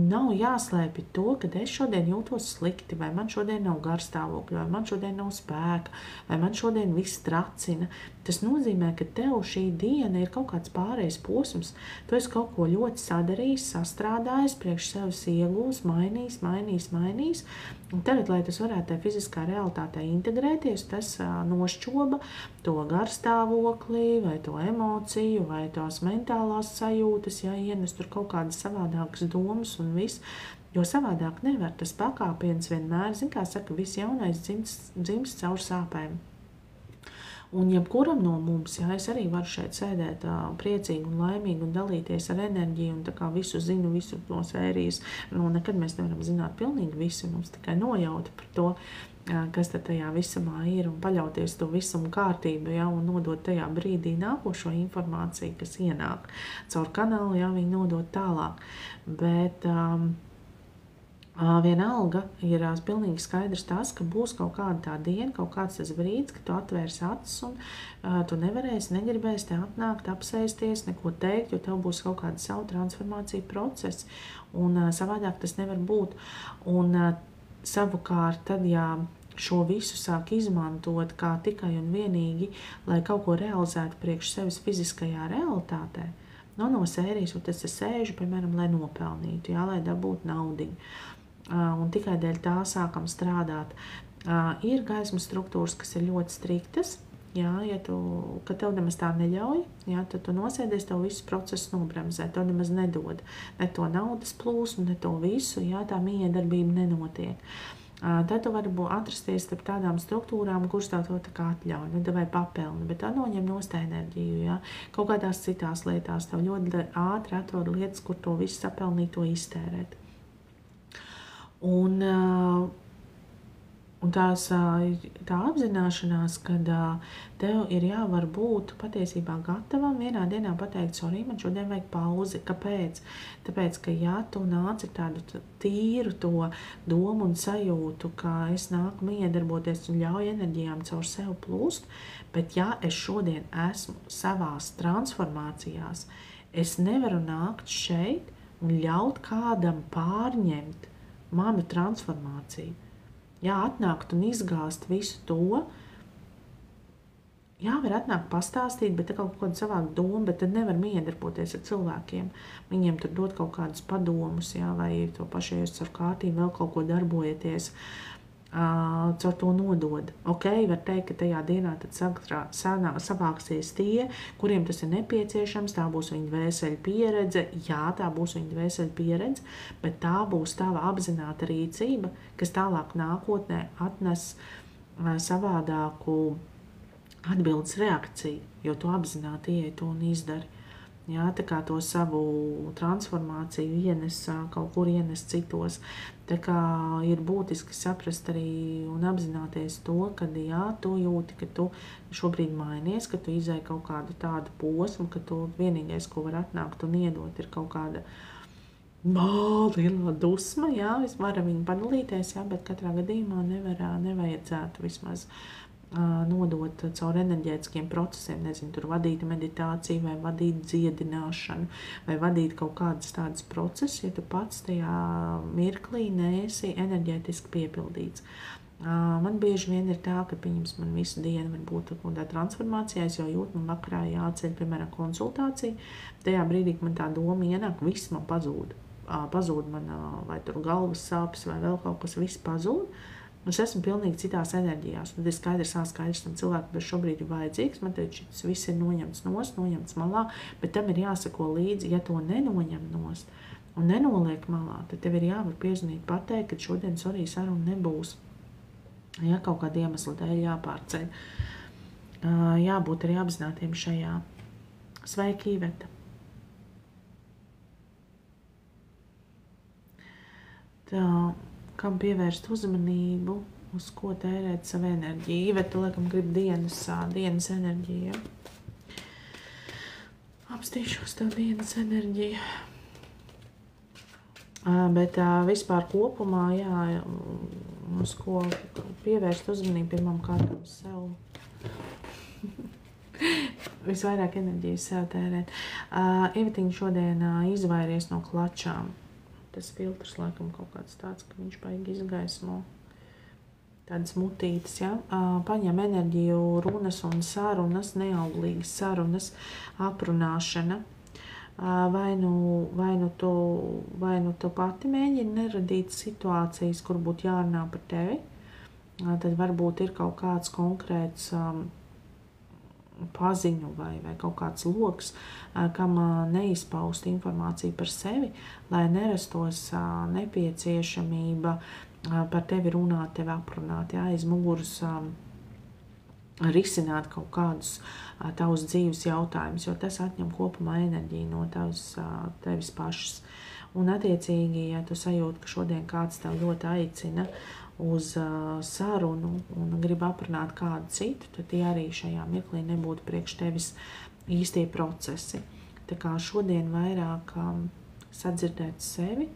S1: nav jāslēpj to, ka es šodien jūtos slikti, vai man šodien nav garstāvokļa, vai man šodien nav spēka, vai man šodien viss tracina. Tas nozīmē, ka tev šī diena ir kaut kāds pārējais posms. Tu esi kaut ko ļoti sadarījis, sastrādājis, priekš sevis iegūs, mainījis. Un tagad, lai tas varētu tajā fiziskā realitātē integrēties, tas nošķoba to garstāvokli, vai to emociju, vai tās mentālās sajūtas, ienes tur kaut kādas savādākas domas un viss. Jo savādāk nevar, tas pakāpiens vienmēr, kā saka, viss jaunais dzimst caur sāpēm. Un jebkuram no mums, es arī varu šeit sēdēt priecīgi un laimīgi un dalīties ar enerģiju un tā kā visu zinu, visu no sērijas. Nekad mēs nevaram zināt pilnīgi visu, mums tikai nojauta par to, kas tad tajā visumā ir un paļauties to visumu kārtību, un nodot tajā brīdī nākošo informāciju, kas ienāk caur kanālu, viņi nodot tālāk. Bet vienalga ir pilnīgi skaidrs tas, ka būs kaut kāda tā diena, kaut kāds tas brīdis, ka tu atvērsi acis un tu negribēsi te atnākt, apsēsties, neko teikt, jo tev būs kaut kāda savu transformāciju procesi. Un savādāk tas nevar būt. Un savukārt tad, ja šo visu sāk izmantot kā tikai un vienīgi, lai kaut ko realizētu priekš sevis fiziskajā realitātē, no sērijas, un tas es sēžu, piemēram, lai nopelnītu, lai dabūtu naudiņu. Un tikai dēļ tā sākam strādāt. Ir gaismas struktūras, kas ir ļoti striktas, kad tev nemaz tā neļauj, tad tu nosēdies, tev visu procesu nobremzē, tev nemaz nedod ne to naudas plūsmu, ne to visu, tā miedarbība nenotiek. Tad tu vari atrasties starp tādām struktūrām, kuras tev to tā kā atļauj, vai papelni, bet tā noņem nost enerģiju, kaut kādās citās lietās, tev ļoti ātri atrod lietas, kur to visu sapelnīt, to iztērēt. Un tā apzināšanās, kad tev ir jāvar būt patiesībā gatavam vienā dienā pateikt, sorry, man šodien vajag pauzi. Kāpēc? Tāpēc, ka tu nāc ar tādu tīru to domu un sajūtu, ka es nāku miedarboties un ļauju enerģijām caur sev plūst, bet es šodien esmu savās transformācijās, es nevaru nākt šeit un ļaut kādam pārņemt manu transformāciju. Atnākt un izgāzt visu to. Var atnākt pastāstīt, bet kaut kādu savādu domu, bet tad nevar miedarboties ar cilvēkiem. Viņiem tur dot kaut kādus padomus, vai to pašu ejot caur kārtību, vēl kaut ko darbojieties, caur to nodod. Var teikt, ka tajā dienā tad savāksies tie, kuriem tas ir nepieciešams, tā būs viņa dvēseļu pieredze, tā būs viņa dvēseļu pieredze, bet tā būs tava apzināta rīcība, kas tālāk nākotnē atnes savādāku atbildes reakciju, jo tu apzināti ieej to un izdari. Tā kā to savu transformāciju ienes citos. Tā kā ir būtiski saprast arī un apzināties to, ka tu jūti, ka tu šobrīd mainies, ka tu izēji kaut kādu tādu posmu, ka tu vienīgais, ko var atnākt un iedot, ir kaut kāda liela dusma, es varu viņu padalīties, bet katrā gadījumā nevajadzētu vismaz nodot caur enerģētiskiem procesiem, tur vadīt meditāciju, vai vadīt dziedināšanu, vai vadīt kaut kādas tādas procesus, ja tu pats tajā mirklī neesi enerģētiski piepildīts. Man bieži vien ir tā, ka man visu dienu var būt kādā transformācijā, es jau jūtu, man vakarā jāceļ, piemēram, konsultācija. Tajā brīdī, kad man tā doma ienāk, viss man pazūd. Pazūd man vai tur galvas sāpes, vai vēl kaut kas, viss pazūd. Es esmu pilnīgi citās enerģijās. Tad ir skaidrs tam cilvēkam, kas šobrīd ir vajadzīgs. Man teikt, šis viss ir noņemts malā, bet tam ir jāsako līdzi, ja to nenoņem nost un nenoliek malā, tad tev ir jāvar piezvanīt pateikt, ka šodien saruna nebūs. Ja kaut kāda iemesla dēļ jāpārceļ. Jābūt arī apzinātiem šajā. Sveiki, Iveta! Tā, kam pievērst uzmanību, uz ko tērēt savu enerģiju? Iveta, laikam, grib dienas enerģiju. Ja? Apstīšos tev dienas enerģiju. Bet vispār kopumā, jā, uz ko pievērst uzmanību pirmām kārtām sev. Visvairāk enerģijas sev tērēt. Ivetiņa šodien izvairies no klačām. Tas filtrs laikam kaut kāds tāds, ka viņš baigi izgaismo. Tādas mutītes, ja? Paņem enerģiju, runas un sarunas, neauglīgas sarunas, aprunāšana. Vai nu tu pati mēģini neradīt situācijas, kur būtu jārunā par tevi, tad varbūt ir kaut kāds konkrēts paziņu vai kaut kāds loks, kam neizpaust informāciju par sevi, lai nerastos nepieciešamība par tevi runāt, tevi aprunāt, ja, aiz muguras risināt kaut kādus tavus dzīves jautājumus, jo tas atņem kopumā enerģiju no tevis pašas. Un attiecīgi, ja tu sajūti, ka šodien kāds tev ļoti aicina uz sarunu un grib aprunāt kādu citu, tad tie arī šajā mirklī nebūtu priekš tevis īstie procesi. Tā kā šodien vairāk sadzirdēt sevi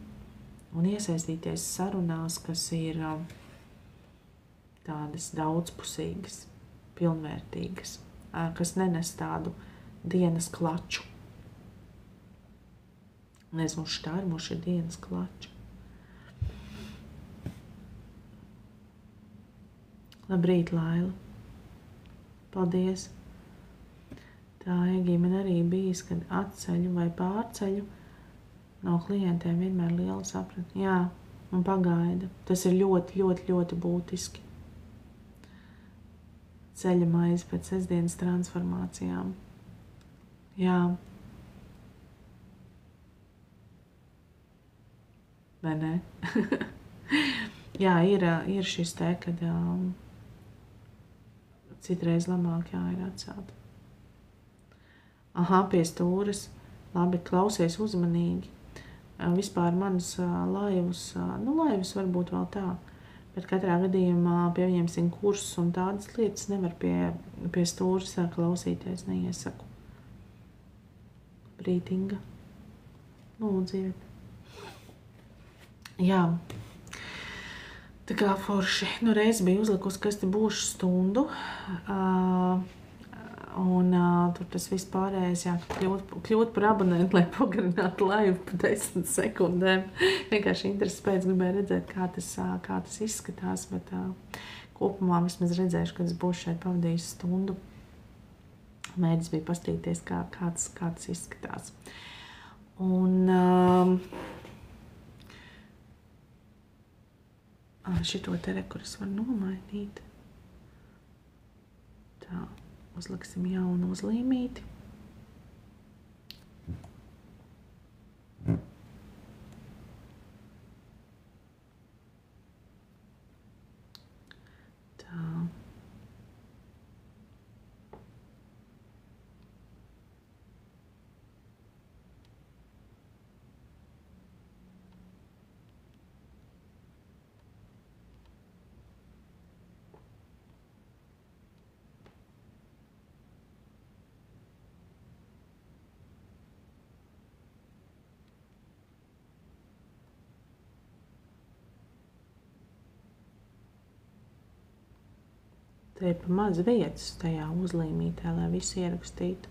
S1: un iesaistīties sarunās, kas ir tādas daudzpusīgas, pilnvērtīgas, kas nenes tādu dienas klaču. Nezinu, tā ir mūsu dienas klača. Labrīt, Laila. Paldies. Tā, Egī, man arī bijis, kad atceļu vai pārceļu no klientiem vienmēr liela sapratne. Jā, un pagaida. Tas ir ļoti, ļoti, ļoti būtiski. Ceļa maize pēc sestdienas transformācijām. Jā. Vai ne? Jā, ir šis te, kad citreiz labāk ir atcelt. Aha, pie stūres. Labi, klausies uzmanīgi. Vispār manus laivus, laivus varbūt vēl tā. Bet katrā gadījumā pieņemsim kursus un tādas lietas nevar pie stūras klausīties, neiesaku. Brītinga. Lūdzu, jā. Tā kā forši. Nu, reiz bija uzlikusi, ka es te būšu stundu. Un tur tas viss pārējais, jā, kļūt par abonentu, lai pagarinātu laivu pa 10 sekundēm. Vienkārši intereses pēc gribēju redzēt, kā tas izskatās, bet kopumā vismaz redzēšu, kad es būšu šeit pavadījis stundu. Mēģis bija paskatīties, kā tas izskatās. Un šito te kur es varu nomainīt. Tā. Uzliksim jaunu uzlīmīti. Tā. Te ir pa maz vietas tajā uzlīmītē, lai visu ierakstītu.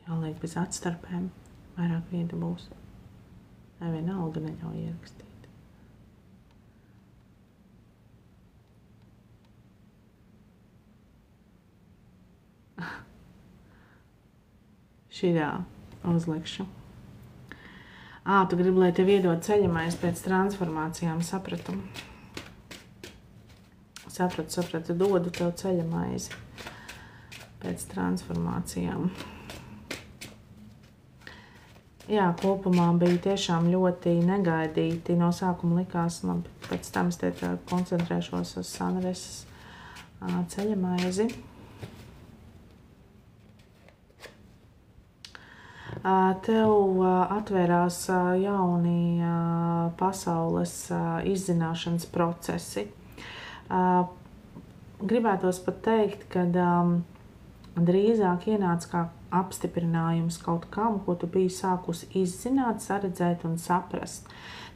S1: Jāliek bez atstarpēm, vairāk vieta būs. Vai vienalga neļauj ierakstīt. Šitā uzlikšu. Tu gribi, lai tev iedod ceļamais pēc transformācijām, sapratu. Sapratu, dodu tev ceļamaizi pēc transformācijām. Jā, kopumā bija tiešām ļoti negaidīti. No sākuma likās, labi, pēc tam es te koncentrēšos uz Sanresas ceļamaizi. Tev atvērās jauni pasaules izzināšanas procesi. Gribētos pat teikt, ka drīzāk ienāca kā apstiprinājums kaut kam, ko tu biji sākusi izzināt, saredzēt un saprast.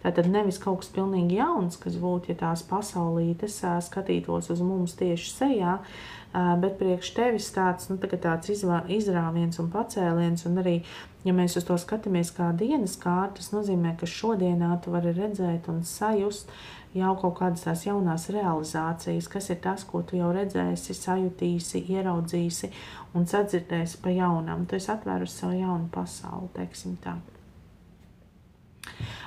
S1: Tātad nevis kaut kas pilnīgi jauns, kas būtu, ja tās pasaulītes skatītos uz mums tieši sejā, bet priekš tevis tāds, tāds izrāviens un pacēliens, un arī, ja mēs uz to skatāmies kā dienas kārtu, tas nozīmē, ka šodienā tu vari redzēt un sajust jau kaut kādas tās jaunās realizācijas, kas ir tas, ko tu jau redzēsi, sajutīsi, ieraudzīsi un sadzirdēsi pa jaunam. Tu esi atvērusi savu jaunu pasauli, teiksim tā.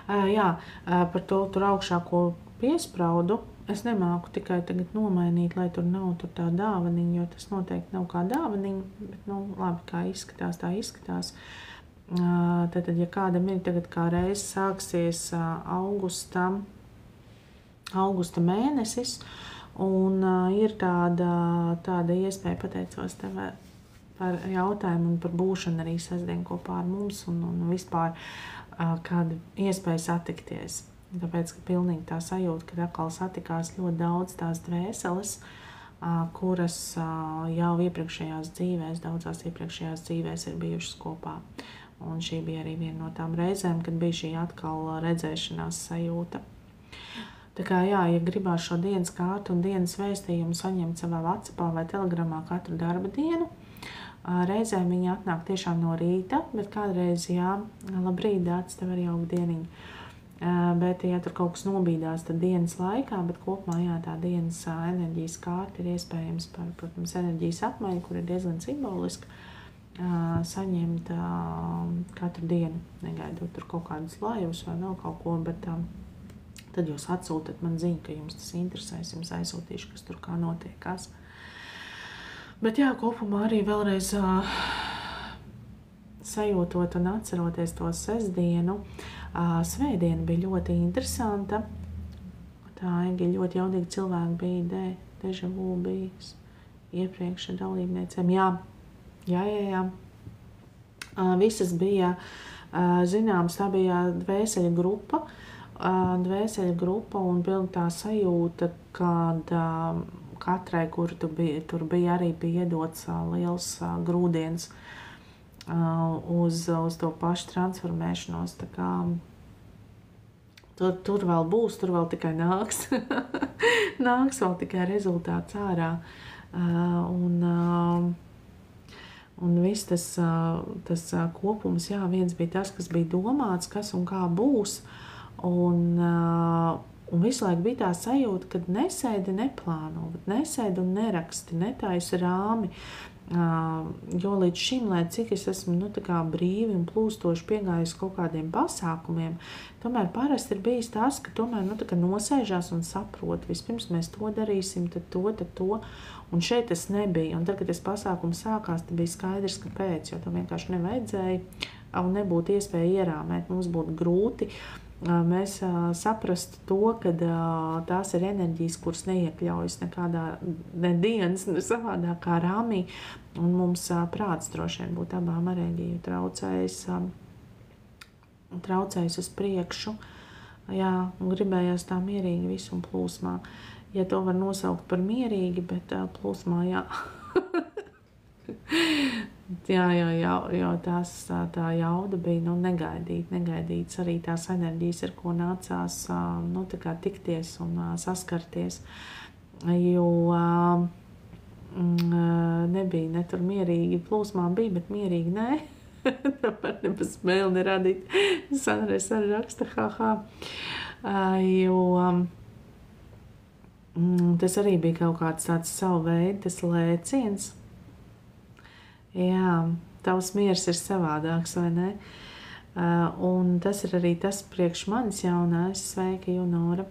S1: Jā, par to tur augšā, ko piespraudu, es nemāku tikai tagad nomainīt, lai tur nav tur tā dāvaniņa, jo tas noteikti nav kā dāvaniņa, bet, labi, kā izskatās, tā izskatās. Tātad, ja kādam ir tagad kā reiz sāksies augusta mēnesis, un ir tāda iespēja, pateicos tev par jautājumu un par būšanu arī sestdien kopā ar mums, un vispār kāda iespēja satikties. Tāpēc, ka pilnīgi tā sajūta, ka atkal satikās ļoti daudz tās dvēseles, kuras jau iepriekšējās dzīvēs, daudzās iepriekšējās dzīvēs ir bijušas kopā. Un šī bija arī viena no tām reizēm, kad bija šī atkal redzēšanās sajūta. Tā kā jā, ja gribās šo dienas kārtu un dienas vēstījumu saņemt savā WhatsAppā vai telegramā katru darba dienu, reizēm viņi atnāk tiešām no rīta, bet kādreiz, jā, labrīt, Dācis, tev arī jauka dieniņa. Bet, ja tur kaut kas nobīdās, tad dienas laikā, bet kopumā, jā, tā dienas enerģijas kārta ir iespējams par, protams, enerģijas apmaiņu, kur ir diezgan simboliski saņemt katru dienu, negaidot tur kaut kādus laivus vai vēl kaut ko, bet tad jūs atsūtat man ziņu, ka jums tas interesēs, jums aizsūtīšu, kas tur kā notiekās. Bet jā, kopumā arī vēlreiz sajūtot un atceroties to sestdienu, svētdiena bija ļoti interesanta. Tā ļoti jaudīgi cilvēki bija, deja vu bijis iepriekš ar dalībniecēm. Jā. Visas bija zināmas, tā bija dvēseļa grupa un pilnīgi tā sajūta, kad katrai, kur tur bija arī iedots liels grūdienis uz to pašu transformēšanos. Tā kā tur vēl būs, tur vēl tikai nāks. Nāks vēl tikai rezultāts ārā. Un viss tas kopums, jā, viens bija tas, kas bija domāts, kas un kā būs. Un visu laiku bija tā sajūta, ka nesēdi neplāno, nesēdi un neraksti, netaisi rāmi. Jo līdz šim, lai cik es esmu brīvi un plūstoši piegājusi kaut kādiem pasākumiem, tomēr parasti ir bijis tas, ka tomēr nosēžās un saprot, vispirms mēs to darīsim, tad to, un šeit tas nebija. Un tad, kad tas pasākums sākās, tad bija skaidrs, ka pēc, jo to vienkārši nevajadzēja un nebūtu iespēja ierāmēt, mums būtu grūti. Mēs saprastu to, ka tās ir enerģijas, kuras neiekļaujas nekādā ne dienas, ne savādākā rāmī, un mums prāts droši vien būtu abām enerģiju traucējis uz priekšu, jā, un gribējās tā mierīgi visu un plūsmā. Ja to var nosaukt par mierīgi, bet plūsmā, jā. Jā, jo tā jauda bija negaidīts arī tās enerģijas, ar ko nācās tikties un saskarties, jo nebija ne tur mierīgi, plūsmā bija, bet mierīgi nē. Tāpēc nepas smēli neradīt. Sanres arī raksta, jo tas arī bija kaut kāds tāds savu veidu, tas lēciens. Jā, tavs miers ir savādāks, vai ne? Un tas ir arī tas priekš manis jaunais, sveika, Junora.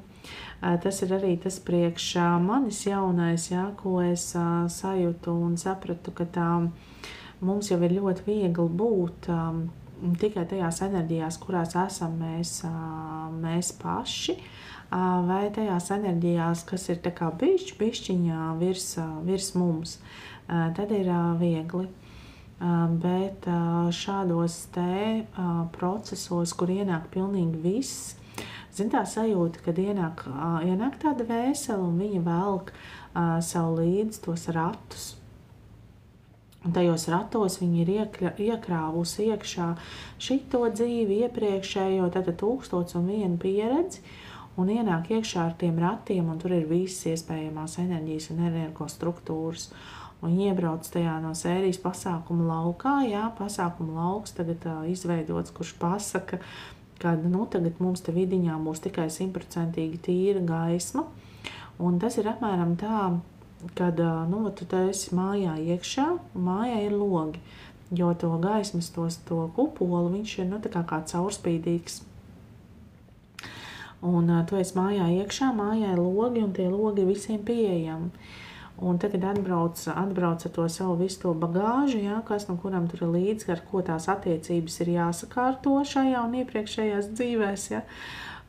S1: Tas ir arī tas priekš manis jaunais, jā, ko es sajūtu un sapratu, ka tā mums jau ir ļoti viegli būt tikai tajās enerģijās, kurās esam mēs paši, vai tajās enerģijās, kas ir tā kā bišķiņā virs mums, tad ir viegli. Bet šādos te procesos, kur ienāk pilnīgi viss, zin tā sajūta, kad ienāk tāda vēsela un viņa velk sev līdz tos ratus. Un tajos ratos viņi ir iekrāvusi iekšā šito dzīvi iepriekšējo, tātad 1001 pieredzi, un ienāk iekšā ar tiem ratiem, un tur ir visas iespējamās enerģijas un energostruktūras. Un iebrauc tajā no sērijas pasākuma laukā, pasākuma lauks tagad izveidots, kurš pasaka, kad tagad mums te vidiņā būs tikai 100% tīra gaisma. Un tas ir apmēram tā, kad tu esi mājā iekšā, un mājā ir logi, jo to gaismas, to kupolu, viņš ir tā kā caurspīdīgs. Un tu esi mājā iekšā, mājā ir logi, un tie logi ir visiem pieejami. Un tagad atbrauc ar to savu visu to bagāžu, kas no kuram tur ir līdzi, ar ko tās attiecības ir jāsakārto šajā un iepriekšējās dzīvēs.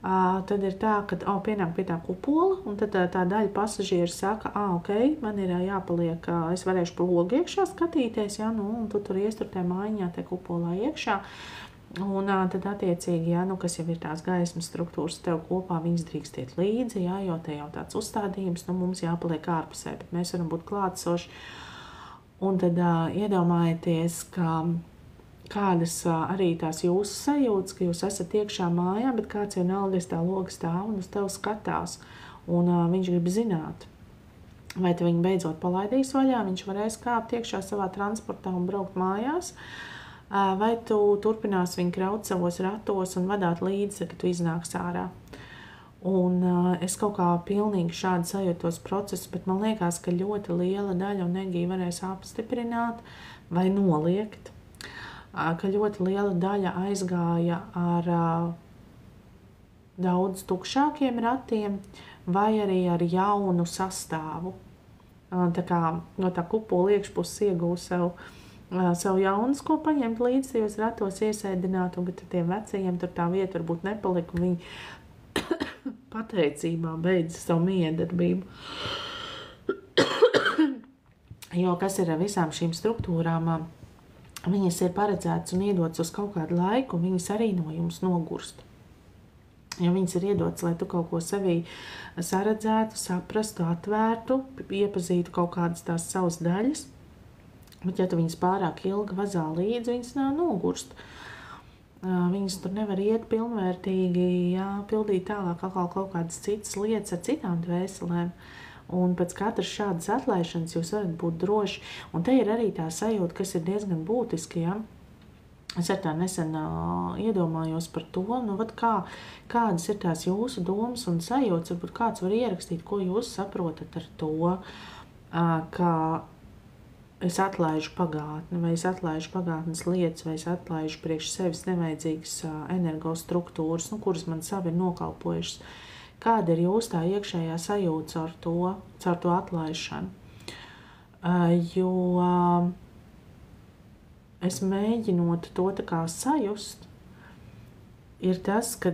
S1: Tad ir tā, ka pienāk pie tā kupola, un tad tā daļa pasažieri saka, ok, man ir jāpaliek, es varēšu pa logu iekšā skatīties, un tu tur ies tur tajā mājiņā, tajā kupolā iekšā. Un tad attiecīgi, kas jau ir tās gaismas struktūras tev kopā, viņas drīkst iet līdzi, jo te jau tāds uzstādījums, mums jāpaliek ārpusē, bet mēs varam būt klātsoši. Un tad iedomājieties, kādas arī tās jūsu sajūtas, ka jūs esat iekšā mājā, bet kāds vienalga tā loga stāv un uz tevi skatās. Un viņš grib zināt, vai te viņu beidzot palaidīs vaļā, viņš varēs kāpt iekšā savā transportā un braukt mājās, vai tu turpinās viņu kraut savos ratos un vadāt līdzi, kad tu iznāks ārā. Un es kaut kā pilnīgi šādi sajūtu tos procesus, bet man liekas, ka ļoti liela daļa un Egija varēs apstiprināt vai noliegt, ka ļoti liela daļa aizgāja ar daudz tukšākiem ratiem vai arī ar jaunu sastāvu. Tā kā no tā kupola iekšpuses iegūs sev jaunas, ko paņemt līdzi, tajos ratos iesēdināt, un bet tiem vecajiem tur tā vieta varbūt nepalika, un viņi pateicībā beidz savu miedarbību. Jo kas ir ar visām šīm struktūrām, viņas ir paredzētas un iedotas uz kaut kādu laiku, un viņas arī no jums nogurst. Jo viņas ir iedotas, lai tu kaut ko sevī saredzētu, saprastu, atvērtu, iepazītu kaut kādas tās savas daļas. Bet, ja tu viņas pārāk ilgi vazā līdzi, viņas nogurst. Viņas tur nevar iet pilnvērtīgi, pildīt tālāk kaut kādas citas lietas ar citām dvēselēm. Un pēc katras šādas atlaišanas jūs varat būt droši. Un te ir arī tā sajūta, kas ir diezgan būtiski, Es ar tā nesen iedomājos par to, kādas ir tās jūsu domas un sajūtas. Varbūt kāds var ierakstīt, ko jūs saprotat ar to, ka es atlaižu pagātni, vai es atlaižu pagātnes lietas, vai es atlaižu priekš sevis nevajadzīgas energostruktūras, kuras man savi ir nokalpojušas. Kāda ir jūsu tā iekšējā sajūta caur to atlaišanu? Jo es mēģinot to tā kā sajust, ir tas, ka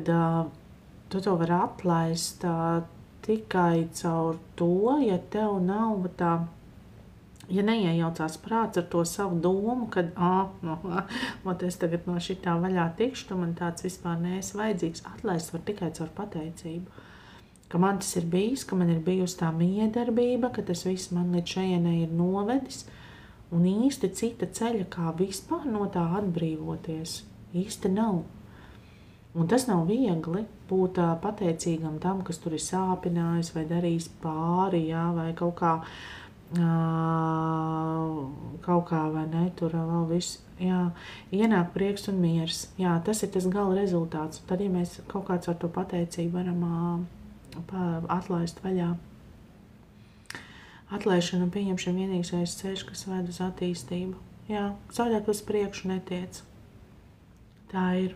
S1: tu to vari atlaist tikai caur to, ja tev nav tā, ja neiejaucās prāts ar to savu domu, kad es tagad no šitā vaļā tikšu, tu man tāds vispār neesi vajadzīgs. Atlaist var tikai caur pateicību. Ka man tas ir bijis, ka man ir bijusi tā miedarbība, ka tas viss man līdz šejienei ir novedis, un īsti cita ceļa, kā vispār no tā atbrīvoties, īsti nav. Un tas nav viegli būt pateicīgam tam, kas tur ir sāpinājis vai darījis pāri, vai kaut kā vai ne, tur vēl viss, ienāk prieks un miers. Tas ir tas gala rezultāts. Tad, ja mēs kaut kāds ar to pateicību varam atlaist vaļā. Atlaišana un pieņemšana vienīgais ceļš, kas ved uz attīstību. Savādāk uz priekšu netiec. Tā ir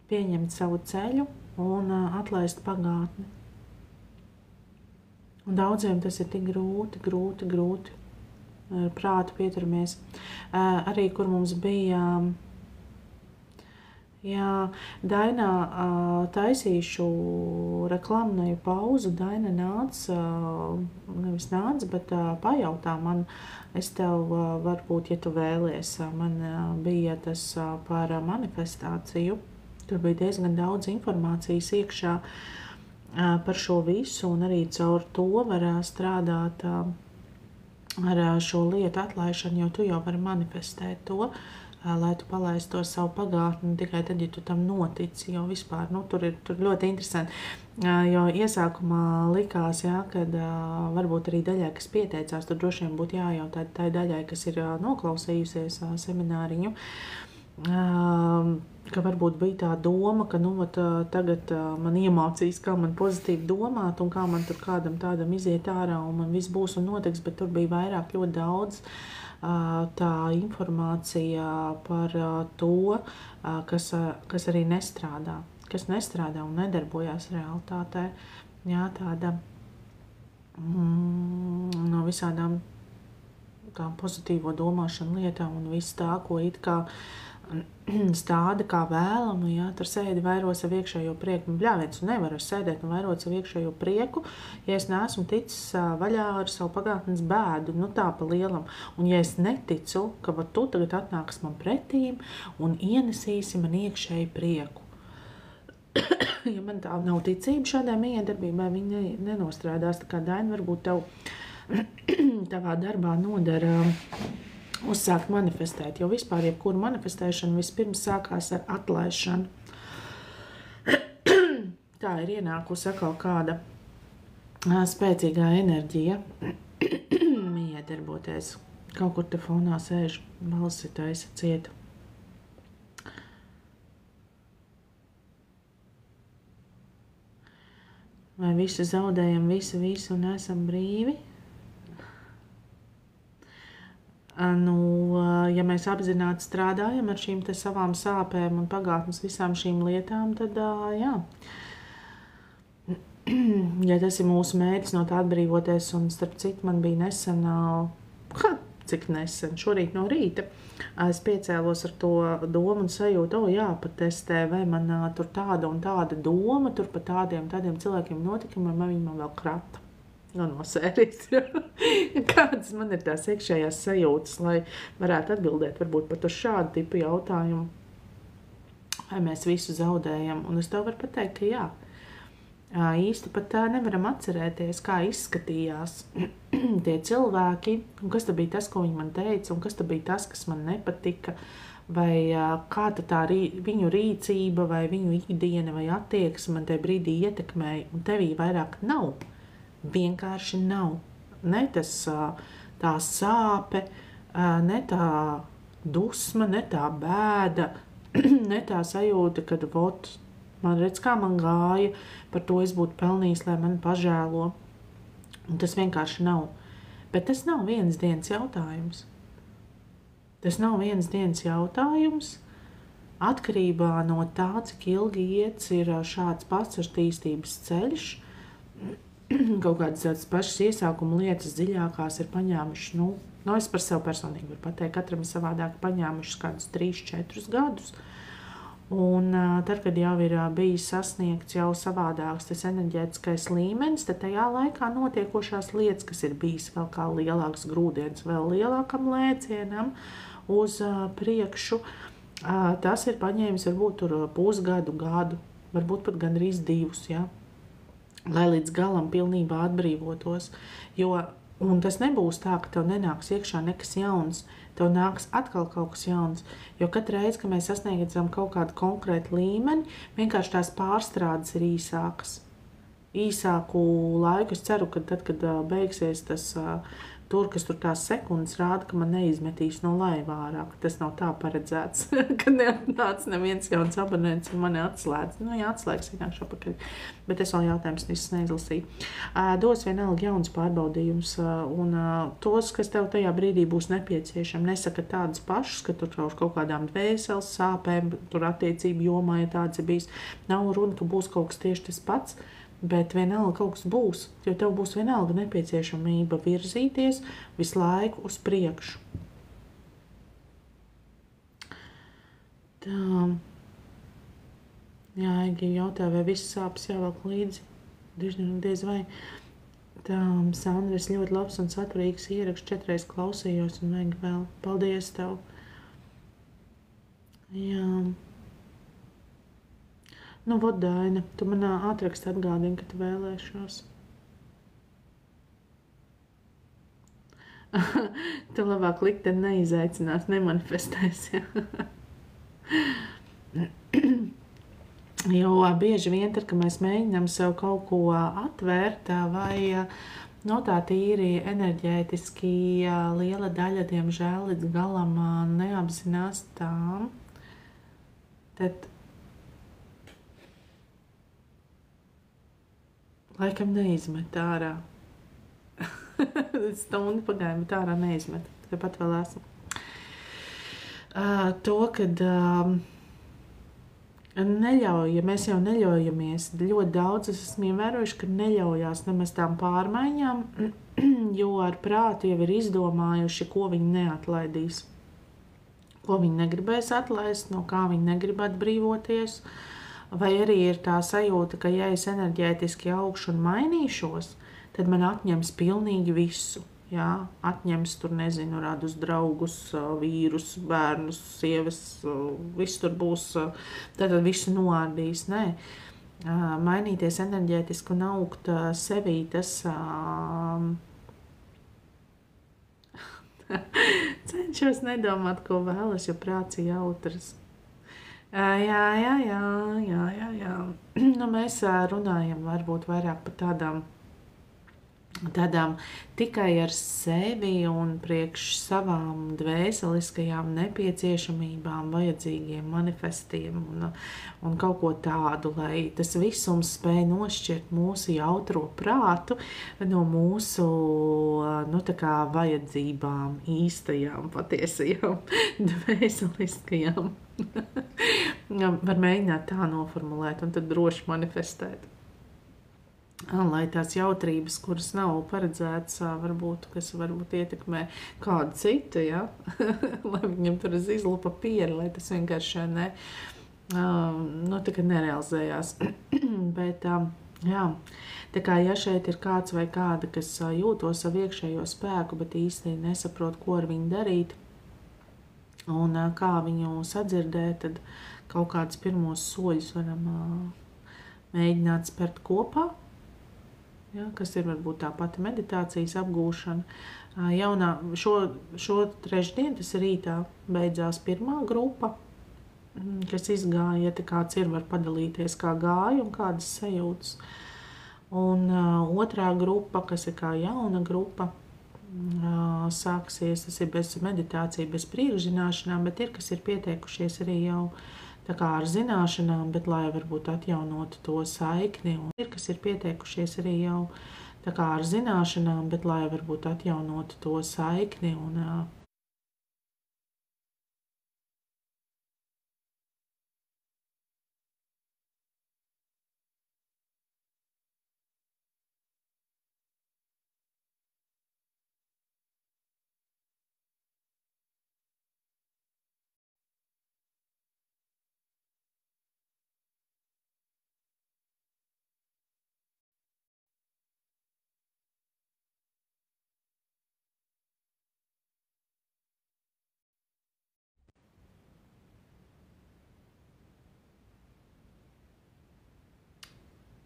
S1: pieņemt savu ceļu un atlaist pagātni. Un daudziem tas ir tik grūti. ar prātu pieturamies. Arī, kur mums bija... Jā, Dainā taisīšu reklamную pauzu. Daina nāca, nevis nāca, bet pajautā man, es tev varbūt, ja tu vēlies, man bija tas par manifestāciju. Tur bija diezgan daudz informācijas iekšā par šo visu, un arī caur to var strādāt ar šo lietu atlaišanu, jo tu jau vari manifestēt to, lai tu palaistu to savu pagātni tikai tad, ja tu tam notici, jo vispār, tur ļoti interesanti, jo iesākumā likās, kad varbūt arī daļai, kas pieteicās, tur droši vien būtu jājautā tai daļai, kas ir noklausījusies semināriņu, ka varbūt bija tā doma, ka tagad man iemācīs, kā man pozitīvi domāt un kā man tur kādam tādam iziet ārā un man viss būs un notiks, bet tur bija vairāk ļoti daudz tā informācija par to, kas arī nestrādā, un nedarbojās realitātē. Jā, tāda no visādām tām pozitīvo domāšanu lietām un viss tā, ko it kā stāda kā vēlamu, jā, tur sēdi vairo savu iekšējo prieku. Bļāviens, nevaru sēdēt un vairot savu iekšējo prieku, ja es neesmu ticis vaļā ar savu pagātnes bēdu, tā pa lielam. Un ja es neticu, ka tu tagad atnāks man pretīm un ienesīsi man iekšēju prieku. Ja man tā nav ticība šādai miedarbībai, viņi nenostrādās. Tā kā Daina varbūt tev tavā darbā nodara uzsākt manifestēt, jo vispār jebkura manifestēšana vispirms sākās ar atlaišanu. Tā ir ienākusi atkal kāda spēcīgā enerģija miedarboties. Kaut kur te fonā sēž, balsi taisa cieta. Vai visu zaudējam, visu un esam brīvi? Ja mēs apzināti strādājam ar šīm te savām sāpēm un pagātnes visām šīm lietām, tad jā. Ja tas ir mūsu mērķis no tā atbrīvoties, un starp citu man bija nesen, cik nesen, šorīt no rīta, es piecēlos ar to domu un sajūtu, jāpatestē, vai man tur tāda un tāda doma, tur pa tādiem cilvēkiem notikumiem, vai viņi man vēl krata. No sērijas. Kādas man ir tās iekšējās sajūtas, lai varētu atbildēt varbūt pat uz šādu tipu jautājumu, vai mēs visu zaudējam. Un es tev varu pateikt, ka jā. Īsti pat nevaram atcerēties, kā izskatījās tie cilvēki, un kas tad bija tas, ko viņi man teica, un kas tad bija tas, kas man nepatika, vai kā tā viņu rīcība, vai viņu ikdiena, vai attieksme man tajā brīdī ietekmēja, un tevī vairāk nav. Vienkārši nav. Ne tā sāpe, ne tā dusma, ne tā bēda, ne tā sajūta, kad man redz, kā man gāja, par to es būtu pelnījis, lai mani pažēlo. Un tas vienkārši nav. Bet tas nav vienas dienas jautājums. Tas nav vienas dienas jautājums. Atkarībā no tā, cik ilgi iets ir šāds pašattīstības ceļš, kaut kādas tādas pašas iesākuma lietas dziļākās ir paņēmušas, es par sevi personīgi varu pateikt, katram ir savādāk paņēmušas kādus 3-4 gadus. Un tad, kad jau ir bijis sasniegts jau savādāks tas enerģētiskais līmenis, tad tajā laikā notiekošās lietas, kas ir bijis vēl kā lielāks grūdienis, vēl lielākam lēcienam uz priekšu, tas ir paņēmis varbūt tur pusgadu, gadu, varbūt pat gandrīz 2, ja? Lai līdz galam pilnībā atbrīvotos, un tas nebūs tā, ka tev nenāks iekšā nekas jauns, tev nāks atkal kaut kas jauns, jo katru reizi, kad mēs sasniegam kaut kādu konkrētu līmeni, vienkārši tās pārstrādes ir īsākas. Īsāku laiku, es ceru, ka tad, kad beigsies tas tur, kas tur tās sekundes rāda, ka man neizmetīs no laivā ārā, ka tas nav tā paredzēts, ka neatnāc neviens jauns abonents un mani atslēdz. Atslēgs vienkārši apakaļ, bet es vēl jautājums visas neizlasīju. Dos vienalga jauns pārbaudījums, un tos, kas tev tajā brīdī būs nepieciešami, nesaka tādus pašus, ka tur kaut kādām dvēseles sāpēm, tur attiecību jomā, ja tāds ir bijis. Nav runa, ka būs kaut kas tieši tas pats, bet vienalga kaut kas būs, jo tev būs vienalga nepieciešamība virzīties visu laiku uz priekšu. Tā. Jā, Egi jautā, vai viss sāpes jāvelk līdzi. Diez vai. Tā, Sandras, ļoti labs un saturīgs ieraksts, 4 reizes klausījos un vajag vēl. Paldies tev. Jā. Nu, Vodaina, tu manā atrakstā atgādini, ka tu vēlēšos. Tu labāk likteni neizaicinās, nemanifestēs, jā. Jo bieži vien, tad, kad mēs mēģinām sev kaut ko atvērt, vai no tā tīri enerģētiski liela daļa, diemžēl, līdz galam neapzinās tām, tad laikam neizmet ārā. Stundu pagāja, bet ārā neizmet. Tāpat vēl esmu. To, kad ja mēs jau neļaujamies, ļoti daudz es esmu ievērojuši, ka neļaujās nemaz tām pārmaiņām, jo ar prātu jau ir izdomājuši, ko viņi neatlaidīs, ko viņi negribēs atlaist, no kā viņi negrib atbrīvoties, vai arī ir tā sajūta, ka ja es enerģētiski augšu un mainīšos, tad man atņems pilnīgi visu. Jā, atņems tur, nezinu, radus draugus, vīrus, bērnus, sievas, viss tur būs, tad visu noārdīs. Nē, mainīties enerģētiski un augt sevī, tas cenšos nedomāt, ko vēlas, jo prāts ir jautrs. Jā. Nu, mēs runājam varbūt vairāk par tādām tikai ar sevi un priekš savām dvēseliskajām nepieciešamībām, vajadzīgiem manifestiem un kaut ko tādu, lai tas visums spēj nošķirt mūsu jautro prātu no mūsu, tā kā vajadzībām, īstajām, patiesajām, dvēseliskajām. Var mēģināt tā noformulēt un tad droši manifestēt. Lai tās jautrības, kuras nav paredzētas, kas varbūt ietekmē kādu citu, ja? Lai viņam tur uz izlu papīra, lai tas vienkārši nerealizējās. Bet, jā, tā kā ja šeit ir kāds vai kāda, kas jūto savu iekšējo spēku, bet īsti nesaprot, ko ar viņu darīt un kā viņu sadzirdēt, tad kaut kādus pirmos soļus varam mēģināt spērt kopā. Ja, kas ir varbūt tā pati meditācijas apgūšana. Šo trešdienu, tas rītā, beidzās pirmā grupa, kas izgāja, ja kāds ir, var padalīties, kā gāja un kādas sajūtas. Un otrā grupa, kas ir kā jauna grupa, sāksies, tas ir bez meditācija, bez priekšzināšanām, bet ir, kas ir pieteikušies arī jau tā kā ar zināšanām, bet lai varbūt atjaunotu to saikni. Un ir, kas ir pieteikušies arī jau tā kā ar zināšanām, bet lai varbūt atjaunotu to saikni.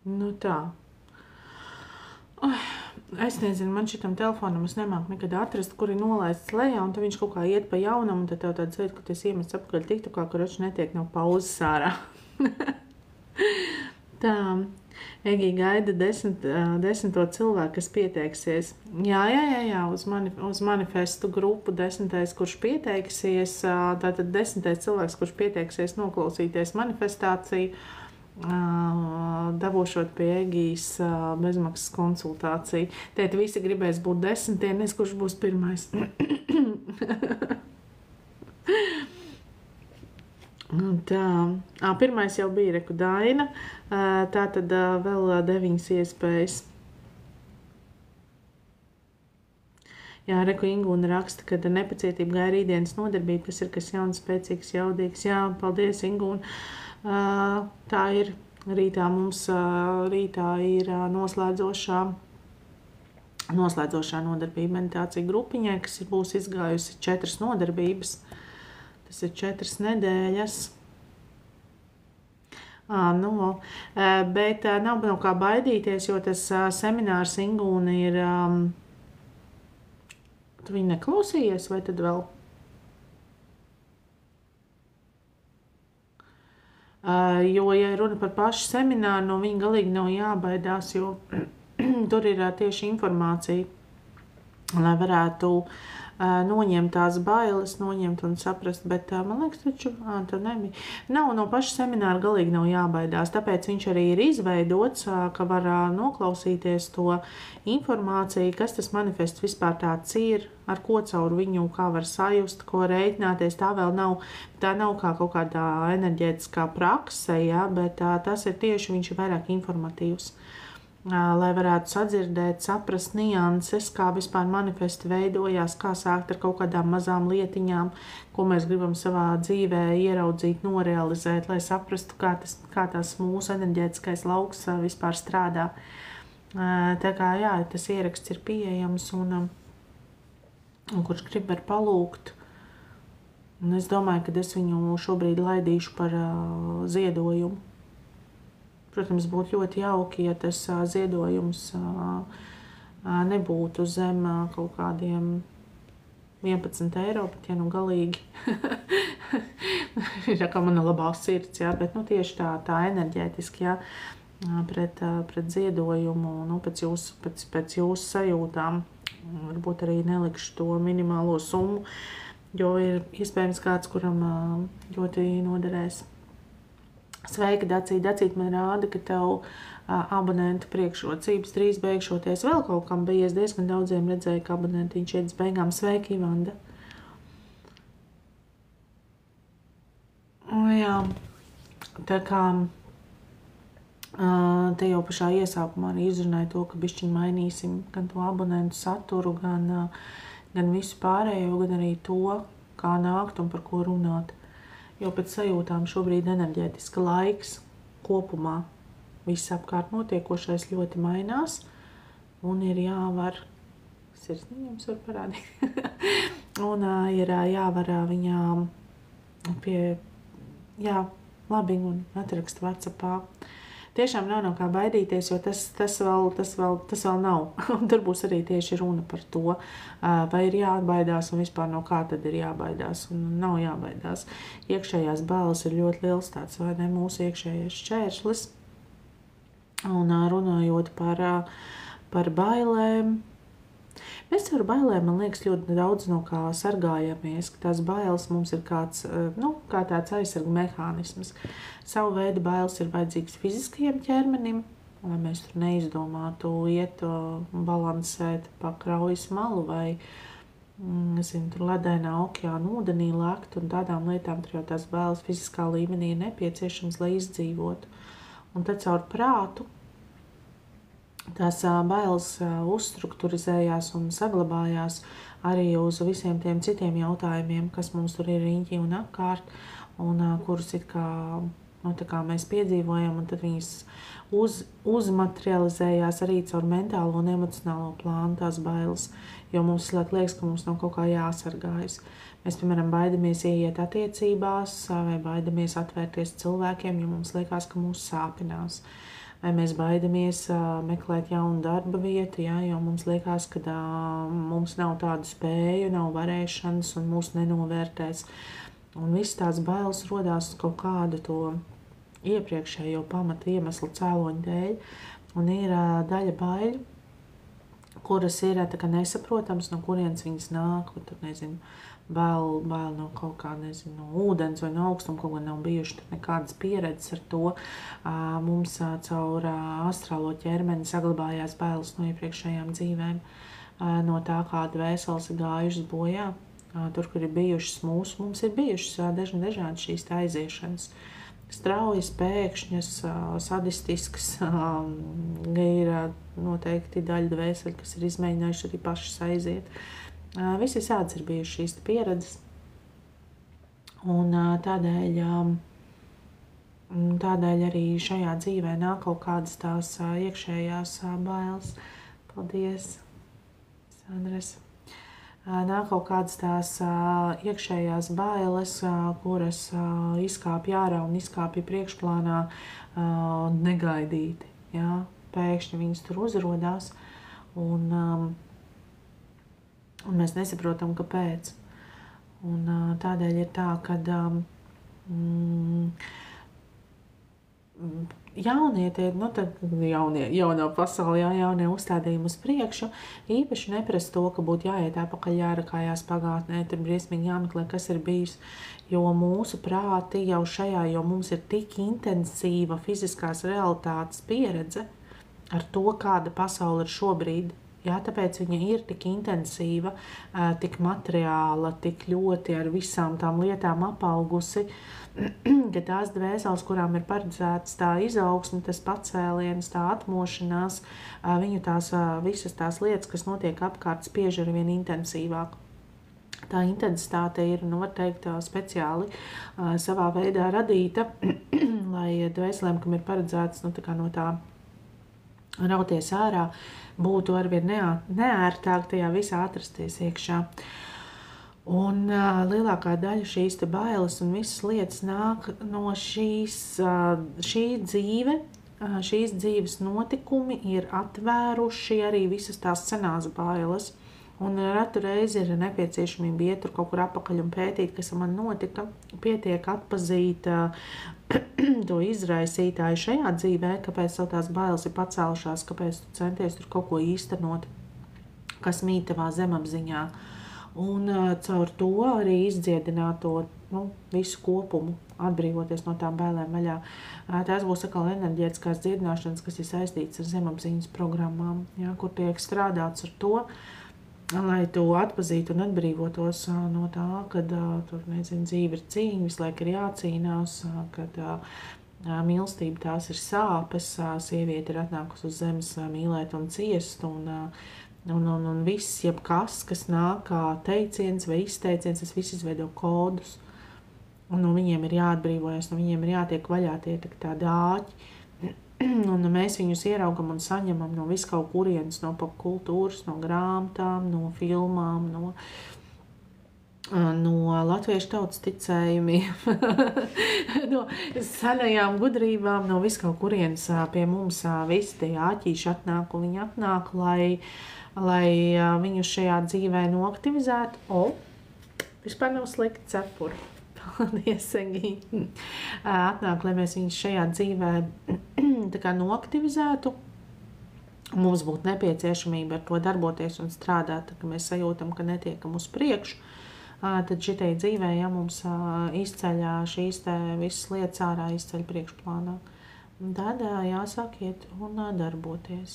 S1: Nu tā. Es nezinu, man šitam telefonam es nemāku nekad atrast, kur ir nolaists lejā, un tad viņš kaut kā iet pa jaunam, un tad tev tāds veids, ka tas iemests apakaļ TikTokā, kur viņš netiek no pauzes ārā. Tā, Egi gaida 10. cilvēku, kas pieteiksies. Jā, uz manifestu grupu 10. kurš pieteiksies, tātad 10. cilvēks, kurš pieteiksies noklausīties manifestāciju, dabūšot pie Egijas bezmaksas konsultāciju. Tēt visi gribēs būt 10, nes kurš būs pirmais. Tā, pirmais jau bija Reku Daina, tā tad vēl 9 iespējas. Jā, Reku Ingūna raksta, ka ar nepacietību gaida rītdienas nodarbība, kas ir kas jauns, spēcīgs, jaudīgs. Jā, paldies, Ingūna. Tā ir rītā mums ir noslēdzošā nodarbība meditācija grupiņai, kas būs izgājusi 4 nodarbības. Tas ir 4 nedēļas. Bet nav no kā baidīties, jo tas seminārs Ingūna ir... Tu viņu neklausījies, vai tad vēl? Jo, ja runa par pašu semināru, no viņa galīgi nav jābaidās, jo tur ir tieši informācija, lai varētu noņemt tās bailes, noņemt un saprast, bet man liekas, taču tā nebija. Nav no paša semināra galīgi nav jābaidās, tāpēc viņš arī ir izveidots, ka var noklausīties to informāciju, kas tas manifests vispār tāds ir, ar ko caur viņu, kā var sajust, ko reiķināties. Tā nav kā kaut kādā enerģētiskā prakse, ja, bet tas ir tieši, viņš ir vairāk informatīvs. Lai varētu sadzirdēt, saprast nianses, kā vispār manifesti veidojās, kā sākt ar kaut kādām mazām lietiņām, ko mēs gribam savā dzīvē ieraudzīt, norealizēt, lai saprastu, kā tas mūsu enerģētiskais lauks vispār strādā. Tā kā jā, tas ieraksts ir pieejams un kurš grib var palūgt. Un es domāju, ka es viņu šobrīd laidīšu par ziedojumu. Protams, būtu ļoti jauki, ja tas ziedojums nebūtu zem kaut kādiem 11 eiro, bet ja nu galīgi ir kā mana labā sirds, jā, bet tieši tā enerģētiski, jā, pret ziedojumu, pēc jūsu sajūtām. Varbūt arī nelikšu to minimālo summu, jo ir iespējams kāds, kuram ļoti noderēs. Sveika, Dacīt. Dacīt man rāda, ka tev abonentu priekšrocības drīz beigšoties. Vēl kaut kam bija, es diezgan daudziem redzēju, ka abonentiņš iet uz beigām. Sveiki, Ivanda. Jā, tā kā te jau pašā iesākumā arī izrunāju to, ka bišķiņ mainīsim gan to abonentu saturu, gan visu pārējo, gan arī to, kā nākt un par ko runāt. Jo pēc sajūtām šobrīd enerģētiska laiks kopumā viss apkārt notiekošais ļoti mainās un ir jāvar, sirsniņums var parādīt, un ir jāvar viņām labi un atrakst WhatsAppā. Tiešām nav no kā baidīties, jo tas vēl nav. Un tur būs arī tieši runa par to, vai ir jābaidās un vispār no kā tad ir jābaidās un nav jābaidās. Iekšējās bailes ir ļoti liels tāds, vai ne, mūsu iekšējais šķēršlis. Un runājot par bailēm, mēs ar bailēm, man liekas, ļoti daudz no kā sargājamies, ka tās bailes mums ir kā tāds aizsargu mehānisms. Savu veidu bailes ir vajadzīgs fiziskajam ķermenim, lai mēs tur neizdomātu iet balansēt pa kraujas malu vai, tur ledainā okeāna ūdenī lekt un tādām lietām, tur jau tās bailes fiziskā līmenī ir nepieciešams, lai izdzīvotu. Un tad caur prātu tās bailes uzstrukturizējās un saglabājās arī uz visiem tiem citiem jautājumiem, kas mums tur ir riņķī un apkārt, un kurus it kā, tā kā mēs piedzīvojam, un tad viņas uzmaterializējās arī caur mentālo un emocionālo plānu tās bailes, jo mums liekas, ka mums nav kaut kā jāsargājas. Mēs, piemēram, baidamies ieiet attiecībās vai baidamies atvērties cilvēkiem, jo mums liekas, ka mūs sāpinās. Vai mēs baidamies meklēt jaunu darba vietu, jā, jo mums liekas, ka mums nav tādu spēju, nav varēšanas un mūs nenovērtēs. Un viss tās bailes rodās kaut kādu to iepriekšējo pamata iemeslu cēloņu dēļ. Un ir daļa baiļu, kuras ir tā kā nesaprotams, no kurienes viņas nāk, un tad, nezinu, bail no kaut kā, nezinu, no ūdens vai no augstuma, kaut kā nav bijuši tur nekādas pieredzes ar to. Mums caur astrālo ķermeni saglabājās bailes no iepriekšējām dzīvēm, no tā, kāda vēseles ir gājušas bojā, tur, kur ir bijušas mums ir bijušas dažādi šīs aiziešanas. Straujas, pēkšņas, sadistiskas, ir noteikti daļa dvēseli, kas ir izmēģinājuši arī pašas aiziet. Visi sāds ir bijušas šīs pieredzes. Un tādēļ arī šajā dzīvē nāk kaut kādas tās iekšējās bailes. Paldies, Sandres. Nāk kaut kādas tās iekšējās bailes, kuras izkāpja ārā un izkāpja priekšplānā negaidīti. Ja? Pēkšņi viņas tur uzrodās, un mēs nesaprotam, kāpēc. Un tādēļ ir tā, ka jaunieti, jaunā pasaulē, jaunie uzstādījumi uz priekšu, īpaši neprasa to, ka būtu jāiet atpakaļ jārakājās pagātnē, tur briesmīgi jāmeklē, kas ir bijis, jo mūsu prāti jau šajā, jo mums ir tik intensīva fiziskās realitātes pieredze ar to, kāda pasaule ir šobrīd. Jā, tāpēc viņa ir tik intensīva, tik materiāla, tik ļoti ar visām tām lietām apaugusi, ka tās dvēseles, kurām ir paredzētas tā izaugsme, tas pacēliens, tā atmošanās, viņu visas tās lietas, kas notiek apkārt, spiež ar vien intensīvāk. Tā intensitāte ir, var teikt, speciāli savā veidā radīta, lai dvēselēm, kam ir paredzētas no tā rauties ārā, būtu arvien neērtāk tajā visā atrasties iekšā. Un lielākā daļa šīs bailes un visas lietas nāk no šī dzīve. Šīs dzīves notikumi ir atvēruši arī visas tās senās bailes. Un ratu reizi ir nepieciešamība iet tur kaut kur apakaļ un pētīt, kas man notika. Pietiek atpazīt to izraisītāju šajā dzīvē, kāpēc tev tās bailes ir pacēlušās, kāpēc tu centies tur kaut ko īstenot, kas mīt tavā zemapziņā. Un caur to arī izdziedināt to visu kopumu, atbrīvoties no tām bailēm vaļā. Tās būs atkal enerģētiskās dziedināšanas, kas ir saistītas ar zemapziņas programmām, ja, kur tiek strādāts ar to, lai tu atpazītu un atbrīvotos no tā, kad tur, dzīve ir cīņa, visu laiku ir jācīnās, kad mīlestība tās ir sāpes, sieviete ir atnākusi uz zemes mīlēt un ciest, un viss, jebkas, kas nāk kā teiciens vai izteiciens, tas viss izveido kodus, un no viņiem ir jāatbrīvojas, no viņiem ir jātiek vaļā tie tā dāķi. Un mēs viņus ieraugam un saņemam no viskaut kurienes, no popkultūras, no grāmatām, no filmām, no latviešu tautas ticējumiem, no senajām gudrībām, no viskaut kurienes pie mums visi tie āķīši atnāk, un viņi atnāk, lai viņu šajā dzīvē noaktivizētu. Vispār nav slikti cepuri. Paldies, Egīte. Atnāk, lai mēs viņus šajā dzīvē noaktivizētu. Mums būtu nepieciešamība ar to darboties un strādāt, ka mēs sajūtam, ka netiekam uz priekšu. Tad šitai dzīvē, ja mums izceļ šīs visas lietas ārā, izceļ priekšplānā, tad jāsāk iet un darboties.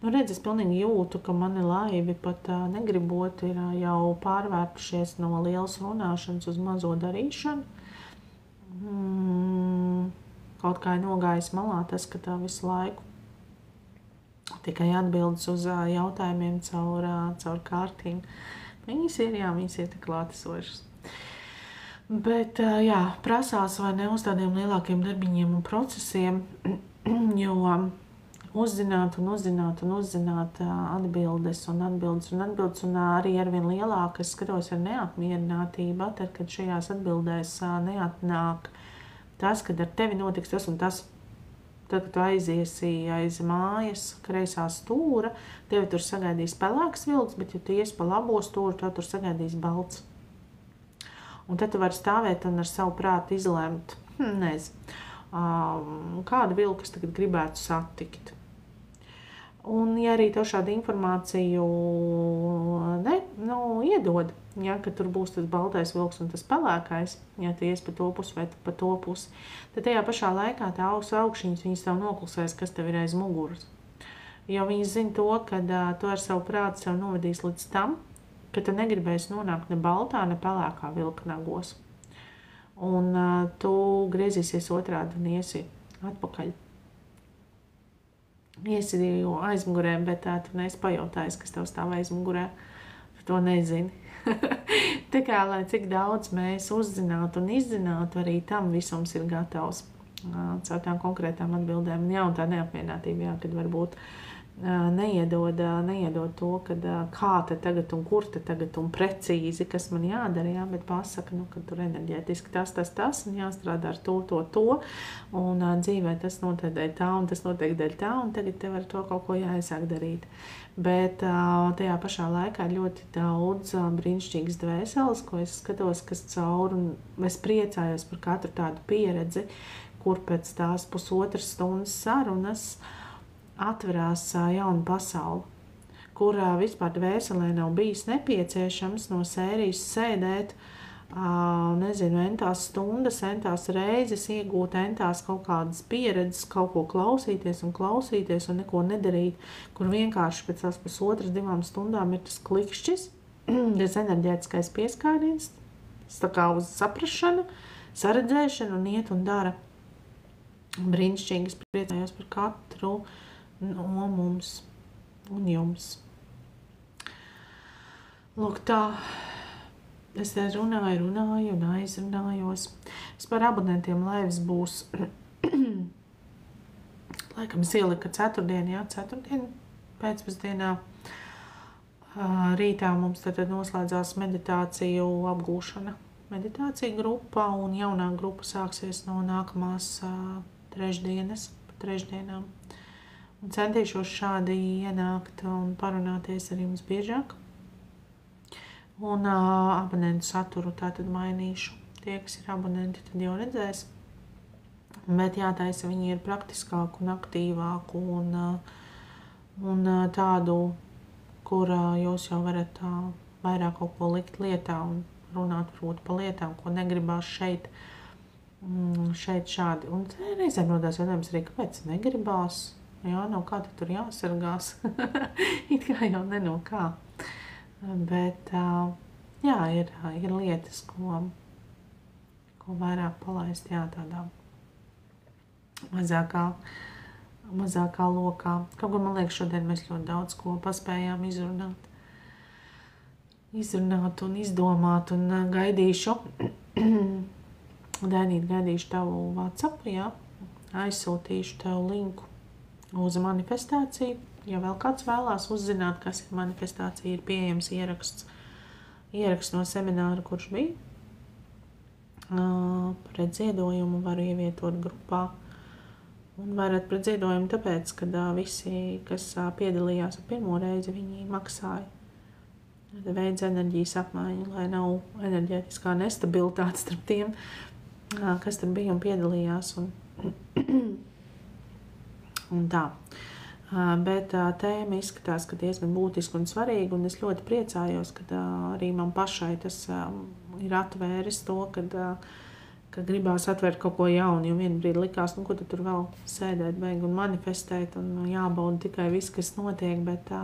S1: Redz, es pilnīgi jūtu, ka mani laivi pat negribot ir jau pārvērtušies no lielas runāšanas uz mazo darīšanu. Kaut kā ir nogājis malā tas, ka tā visu laiku tikai atbildes uz jautājumiem caur kārtīm. Viņas ir tik klātesošas. Bet, prasās vai ne uz tādiem lielākiem darbiņiem un procesiem, jo uzzināt atbildes un arī arvien lielāka, es skatos ar neapmierinātību, tad, kad šajās atbildēs neatnāk tas, kad ar tevi notiks tas un tas. Tad, kad tu aiziesi aiz mājas kreisā stūra, tevi tur sagaidīs pelēks vilks, bet ja tu ies pa labo stūru, tev tur sagaidīs balts. Un tad tu vari stāvēt un ar savu prātu izlemt, kādu vilku es tagad gribētu satikt. Un ja arī tev šādu informāciju iedod, ja, ka tur būs tas baltais vilks un tas pelēkais, ja tu ies pa to pusi vai pa to pusi, tad tajā pašā laikā tā augšņas viņas tev noklusēs, kas tev ir aiz muguras. Jo viņas zina to, ka tu ar savu prātu sev novadīs līdz tam, ka tu negribēsi nonākt ne baltā, ne pelēkā vilknagos. Un tu griezīsies otrādi un iesi atpakaļ. Iesi aizmugurē, bet tu neesi pajautājis, kas tev stāv aizmugurē. Tu to nezini. Tā kā, lai cik daudz mēs uzzinātu un izzinātu, arī tam visums ir gatavs. Caur tām konkrētām atbildēm. Jā, un tā neapmierinātība, jā, kad varbūt neiedod to, kad kā te tagad un kur te tagad un precīzi, kas man jādara, jā, bet pasaka, ka tur enerģētiski tas un jāstrādā ar to, un dzīvē tas notiek dēļ tā un tas notiek dēļ tā, un tagad tev ar to kaut ko jāiesāk darīt. Bet tajā pašā laikā ir ļoti daudz brīnišķīgas dvēseles, ko es skatos, kas caur, un es priecājos par katru tādu pieredzi, kur pēc tās 1,5 stundas sarunas atverās jauna pasaule, kurā vispār dvēselē nav bijis nepieciešams no sērijas sēdēt, nezinu, entās stundas, entās reizes iegūt entās kaut kādas pieredzes, kaut ko klausīties un neko nedarīt, kur vienkārši pēc tās 1,5–2 stundām ir tas klikšķis, tas enerģētiskais pieskāriens, tā kā uz saprašanu, saredzēšanu un iet un dara. Brīnišķīgi, es priecājos par katru no mums un jums. Lūk tā, es runāju un aizrunājos. Es par abonentiem laivas būs, laikam es ielika ceturtdien pēcpusdienā. Rītā mums tad noslēdzās meditāciju apgūšana. Meditācija grupa un jaunā grupa sāksies no nākamās trešdienas, pa trešdienām. Un centīšos šādi ienākt un parunāties ar jums biežāk. Un abonentu saturu tātad mainīšu. Tie, kas ir abonenti, tad jau redzēs. Bet jātaisa viņi ir praktiskāku un aktīvāku un tādu, kur jūs jau varat vairāk kaut ko likt lietā un runāt varbūt par lietām, ko negribās šeit šādi. Un reizēm rodās jautājums arī, kāpēc negribās? Jā, no kā tad tur jāsargās? It kā jau ne no kā. Bet, jā, ir lietas, ko vairāk palaist, jā, tādā mazākā lokā. Kaut gan, man liekas, šodien mēs ļoti daudz ko paspējām izrunāt un izdomāt, un gaidīšu, gaidīšu tavu WhatsApp, jā, aizsūtīšu tev linku uz manifestāciju. Ja vēl kāds vēlās uzzināt, kas ir manifestācija, ir pieejams ieraksts no semināra, kurš bija. Pret ziedojumu varu ievietot grupā. Un varat pret ziedojumu tāpēc, ka visi, kas piedalījās ar pirmo reizi, viņi maksāja. Veids enerģijas apmaiņu, lai nav enerģētiskā nestabilitāte starp tiem, kas tur bija un piedalījās. Un tā. Bet tēma izskatās, ka diezgan būtiski un svarīgi, un es ļoti priecājos, ka arī man pašai tas ir atvēris to, ka gribās atvērt kaut ko jaunu, jo vienu brīdi likās, ko tu tur vēl sēdēt, beig un manifestēt, un jābauda tikai viss, kas notiek, bet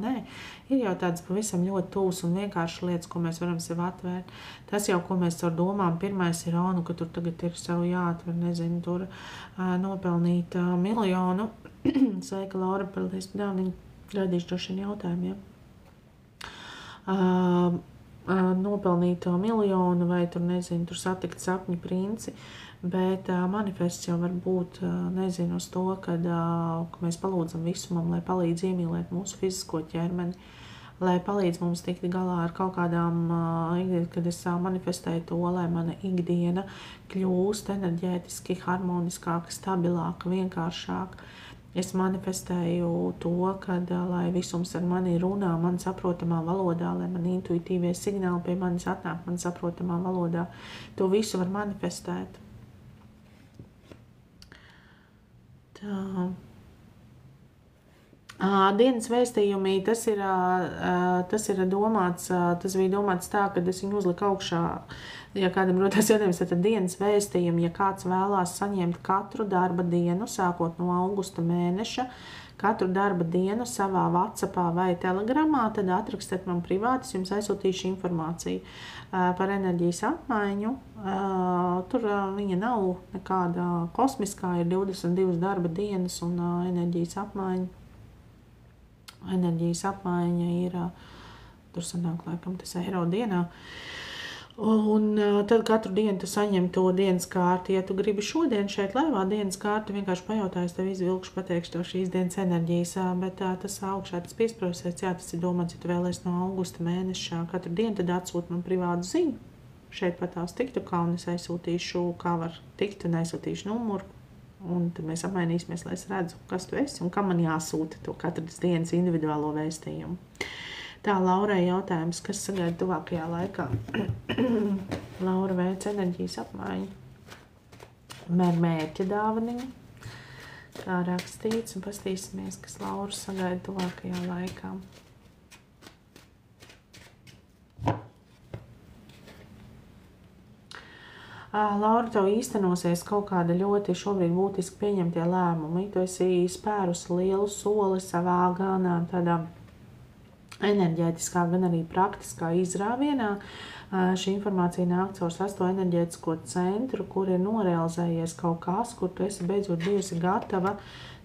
S1: nē, ir jau tādas pavisam ļoti tūs un vienkārši lietas, ko mēs varam sev atvērt. Tas jau, ko mēs caur domām, pirmais ir, ka tur tagad ir sev jāatver, nezinu, tur nopelnīt 1 miljonu. Sveika, Laura, paldies par dāvaniņu. Gaidīšu droši vien jautājumiem. Nopelnīt 1 miljonu vai tur, nezinu, tur satikt sapņu princi, bet manifests jau var būt, nezinu, uz to, ka mēs palūdzam visumam, lai palīdz iemīlēt mūsu fizisko ķermeni, lai palīdz mums tikt galā ar kaut kādām, kad es manifestēju to, lai mana ikdiena kļūst enerģētiski harmoniskāka, stabilāka, vienkāršāka. Es manifestēju to, kad, lai visums ar mani runā man saprotamā valodā, lai man intuitīvie signāli pie manis atnāk man saprotamā valodā. To visu var manifestēt. Tā. Dienas vēstījumi, tas bija domāts tā, ka es viņu uzliku augšā. Ja kādam rodās jautājums, tad dienas vēstījumi, ja kāds vēlās saņemt katru darba dienu, sākot no augusta mēneša, katru darba dienu savā WhatsAppā vai Telegramā, tad atrakstiet man privāti, es jums aizsūtīšu informāciju par enerģijas apmaiņu. Tur viņa nav nekāda kosmiskā, ir 22 darba dienas un enerģijas apmaiņa. Enerģijas apmaiņa ir, tur sanāk laikam tas eiro dienā. Un tad katru dienu tu saņem to dienas kārti. Ja tu gribi šodien šeit laivā dienas kārti, vienkārši pajautājis, tev izvilkšu, pateikšu tev šīs dienas enerģijas, bet tas augšā tas piesprosēts, jā, tas ir domāts, ja tu vēlies no augusta mēneša katru dienu, tad atsūti man privātu ziņu. Šeit pat tās tiktu, kā un es aizsūtīšu, kā var tikt un aizsūtīšu numuru. Un tad mēs apmainīsimies, lai es redzu, kas tu esi un kam man jāsūta to katras dienas individuālo vēstījumu. Tā, Laurai jautājums, kas sagaida tuvākajā laikā? Laura veic enerģijas apmaiņu. Mērķa dāvaniņa. Tā rakstīts un pastīsimies, kas Laura sagaida tuvākajā laikā. Laura, tev īstenosies kaut kāda ļoti šobrīd būtiski pieņemtie lēmumi. Tu esi spērus lielu soli savā gan tādā enerģētiskā, gan arī praktiskā izrāvienā. Šī informācija nāk caur 8 enerģētisko centru, kur ir norealizējies kaut kas, kur tu esi beidzot bijusi gatava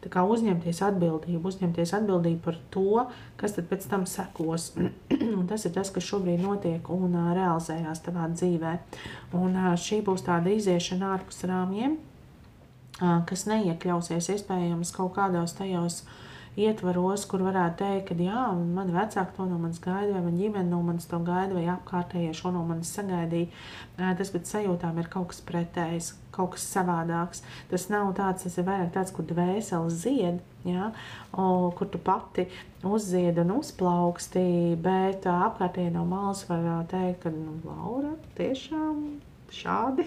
S1: tā kā uzņemties atbildību par to, kas tad pēc tam sekos. Un tas ir tas, kas šobrīd notiek un realizējās tavā dzīvē. Un šī būs tāda iziešana ārpus rāmjiem, kas neiekļausies iespējams kaut kādos tajos ietvaros, kur varētu teikt, ka jā, mani vecāki to no manis gaida, vai man ģimene no manis to gaida, vai apkārtējie šo no manis sagaidīja. Tas pēc sajūtām ir kaut kas pretējs, kaut kas savādāks. Tas nav tāds, tas ir vairāk tāds, kur dvēseles zied, ja? Kur tu pati uzzied un uzplauksti, bet apkārtējie no malas var teikt, ka Laura tiešām šādi,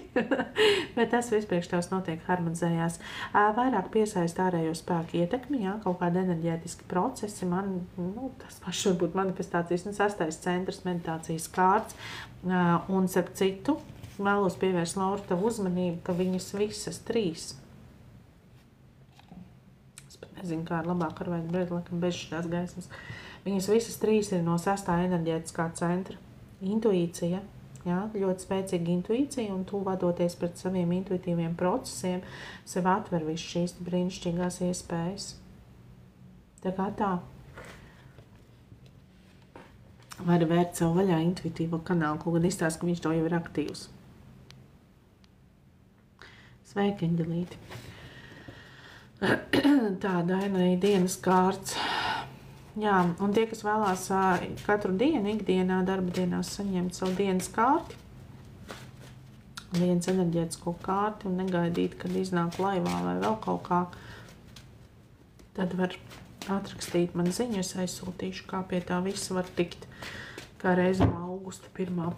S1: bet tas vispirms tavs notiek harmonizējās. Vairāk piesaist ārējo spēku ietekmi, jā, kaut kādi enerģētiski procesi, tas pašs varbūt manifestācijas un 6. centrs, meditācijas kārts, un starp citu, vēlos pievērst Laura tavu uzmanību, ka viņas visas 3, es pat nezinu, kā ir labāk ar vai laikam bez šitās gaismas, viņas visas 3 ir no 6. enerģētiskā centra. Intuīcija, jā, ļoti spēcīga intuīcija, un tu vadoties pret saviem intuitīviem procesiem, sev atver visu šīs brīnišķīgās iespējas. Tā kā tā. Vari vērt savu vaļā intuitīvo kanālu, kaut kad izstāst, ka viņš to jau ir aktīvs. Sveiki, Eņģelīti. Tā, Dainai dienas kārts. Jā, un tie, kas vēlās katru dienu, ikdienā, darba dienās saņemt savu dienas kārti, dienas enerģētisko kārti un negaidīt, kad iznāk laivā vai vēl kaut kā, tad var atrakstīt man ziņu, es aizsūtīšu, kā pie tā visa var tikt, kā reiz no augusta 1.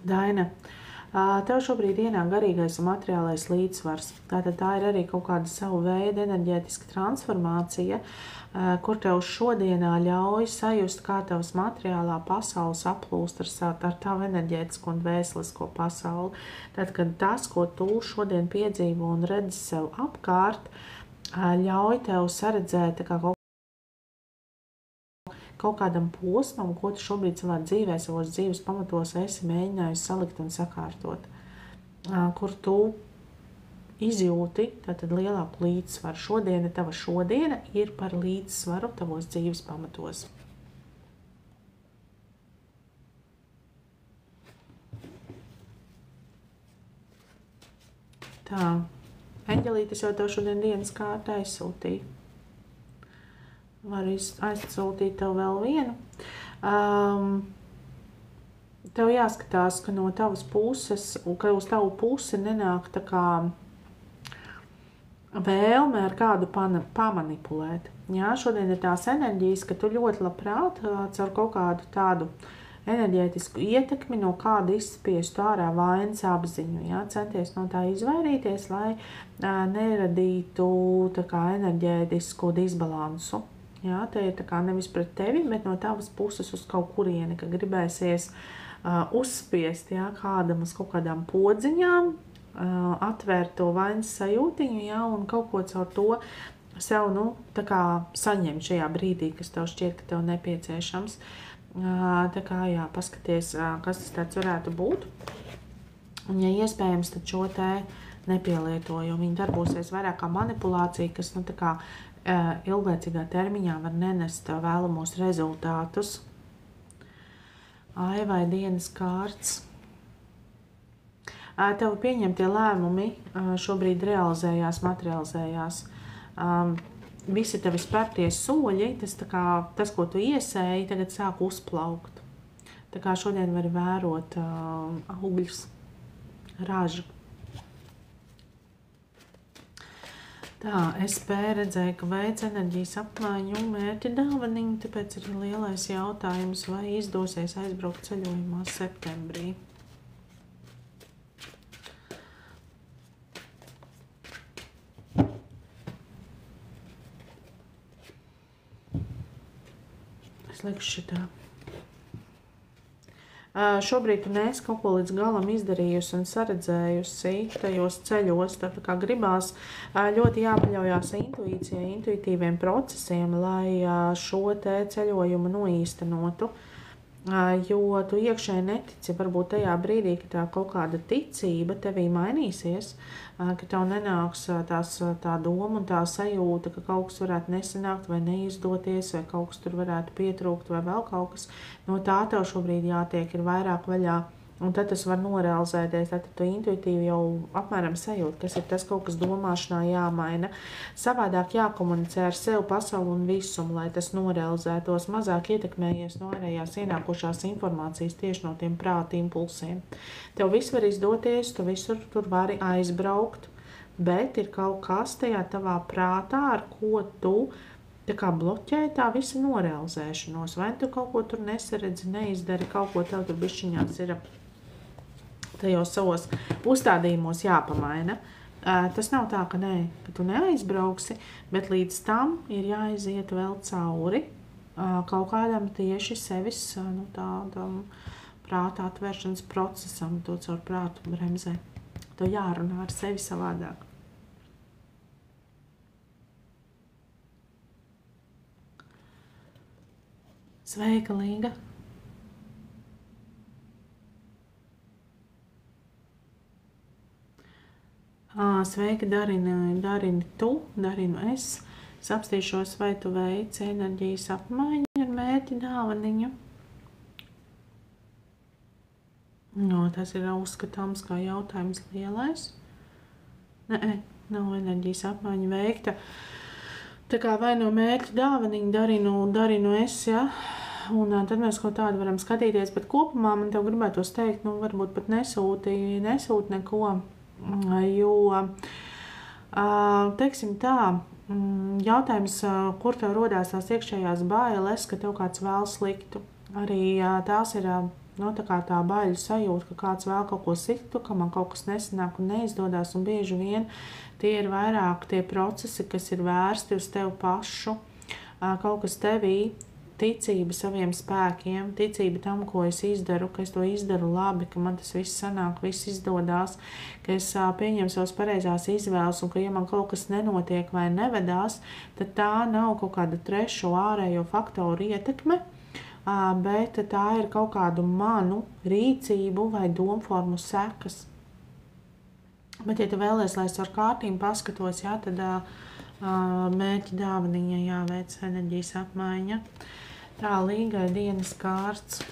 S1: Daina, tev šobrīd ienāk garīgais un materiālais līdzsvars. Tātad tā ir arī kaut kāda savu veidu enerģētiska transformācija, kur tev šodienā ļauj sajust, kā tavs materiālā pasaules aplūst ar tavu enerģētisko un dvēselisko pasauli. Tad, kad tas, ko tu šodien piedzīvo un redzi sev apkārt, ļauj tev saredzēt tā kā kaut kādam posmam, ko tu šobrīd savā dzīvē, savos dzīves pamatos esi mēģinājusi salikt un sakārtot, kur tu izjūti tātad lielāku līdzsvaru. Tava šodiena ir par līdzsvaru tavos dzīves pamatos. Tā, Eņģelītis jau tev šodien dienas kārta aizsūtīja. Varu aizsūtīt tev vēl vienu. Tev jāskatās, ka no tavas puses, ka uz tavu pusi nenāk tā kā vēlme ar kādu pamanipulēt. Jā, šodien ir tās enerģijas, ka tu ļoti labprāt caur kaut kādu tādu enerģētisku ietekmi no kāda izspiestu ārā vainas apziņu. Jā, centies no tā izvairīties, lai neradītu tā kā enerģētisku disbalansu. Jā, te ir tā kā nevis pret tevi, bet no tavas puses uz kaut kurieni, ka gribēsies uzspiest, jā, kādam uz kaut kādām podziņām, atvērt to vainas sajūtiņu, ja, un kaut ko caur to sev, nu, tā kā saņemt šajā brīdī, kas tev šķiet, ka tev nepieciešams. Tā kā, jā, paskaties, kas tas tāds varētu būt. Un, ja iespējams, tad šo te nepielieto, jo viņi darbosies vairāk kā manipulācija, kas, nu, tā kā ilglaicīgā termiņā var nenest vēlamos rezultātus. Aivai dienas kārts. Tev pieņemtie lēmumi šobrīd realizējās, materializējās. Visi tevi spērtie soļi, tas, ko tu iesēji, tagad sāk uzplaukt. Tā kā šodien var vērot augļus, ražu. Tā, es spēju redzēju, ka veids enerģijas apmaiņu un mērķa dāvaniņu, tāpēc ir lielais jautājums, vai izdosies aizbraukt ceļojumā septembrī. Likšu šitā. Šobrīd tu neesi kaut ko līdz galam izdarījusi un saredzējusi tajos ceļos, tā kā gribās ļoti jāpaļaujās intuīcijai, intuitīviem procesiem, lai šo te ceļojumu noīstenotu, jo tu iekšēji netici, varbūt tajā brīdī, ka tā kaut kāda ticība tevī mainīsies, ka tev nenāks tā doma un tā sajūta, ka kaut kas varētu nesanākt vai neizdoties, vai kaut kas tur varētu pietrūkt vai vēl kaut kas. No tā tev šobrīd jātiek ir vairāk vaļā, un tad tas var norealizēties, tad tu intuitīvi jau apmēram sajūti, kas ir tas kaut kas domāšanā jāmaina. Savādāk jākomunicē ar sevi, pasauli un visumu, lai tas norealizētos, mazāk ietekmējies no ārējās ienākušās informācijas tieši no tiem prāta impulsiem. Tev viss var izdoties, tu visur tur vari aizbraukt, bet ir kaut kas tajā tavā prātā, ar ko tu tā kā bloķē tā visa norealizēšanos. Vai tu kaut ko tur nesaredzi, neizdari, kaut ko tev tur bišķiņās ir tajos savos uzstādījumos jāpamaina. Tas nav tā, ka tu neaizbrauksi, bet līdz tam ir jāiziet vēl cauri kaut kādam tieši sevis tādam prāta atvēršanas procesam, to caur prātu bremzē. To jārunā ar sevi savādāk. Sveika, Līga! Sveika, Darini tu, Darinu es. Es apstīšos, vai tu veici enerģijas apmaiņu ar mērķi dāvaniņu. Tas ir uzskatāms kā jautājums lielais. Nē, nav enerģijas apmaiņa veikta. Tā kā vai no mērķa dāvaniņu darinu es, ja? Un tad mēs kaut tādu varam skatīties, bet kopumā man tev gribētos teikt, varbūt pat nesūt neko, jo, teiksim tā, jautājums, kur tev rodās tās iekšējās bailes, ka tev kāds vēl sliktu. Arī tās ir tā kā tā baiļu sajūta, ka kāds vēl kaut ko sliktu, ka man kaut kas nesanāk un neizdodas, un bieži vien tie ir vairāk tie procesi, kas ir vērsti uz tevi pašu, kaut kas tevī, ticība saviem spēkiem, ticība tam, ko es izdaru, ka es to izdaru labi, ka man tas viss sanāk, viss izdodās, ka es pieņemu savas pareizās izvēles un ka, ja man kaut kas nenotiek vai nevedās, tad tā nav kaut kāda trešo ārējo faktoru ietekme, bet tā ir kaut kādu manu rīcību vai domformu sekas. Bet, ja tu vēlies, lai es ar kārtīm paskatos, jā, tad mērķa dāvaniņa jāveic enerģijas apmaiņa. Tā, Līgai dienas kārts.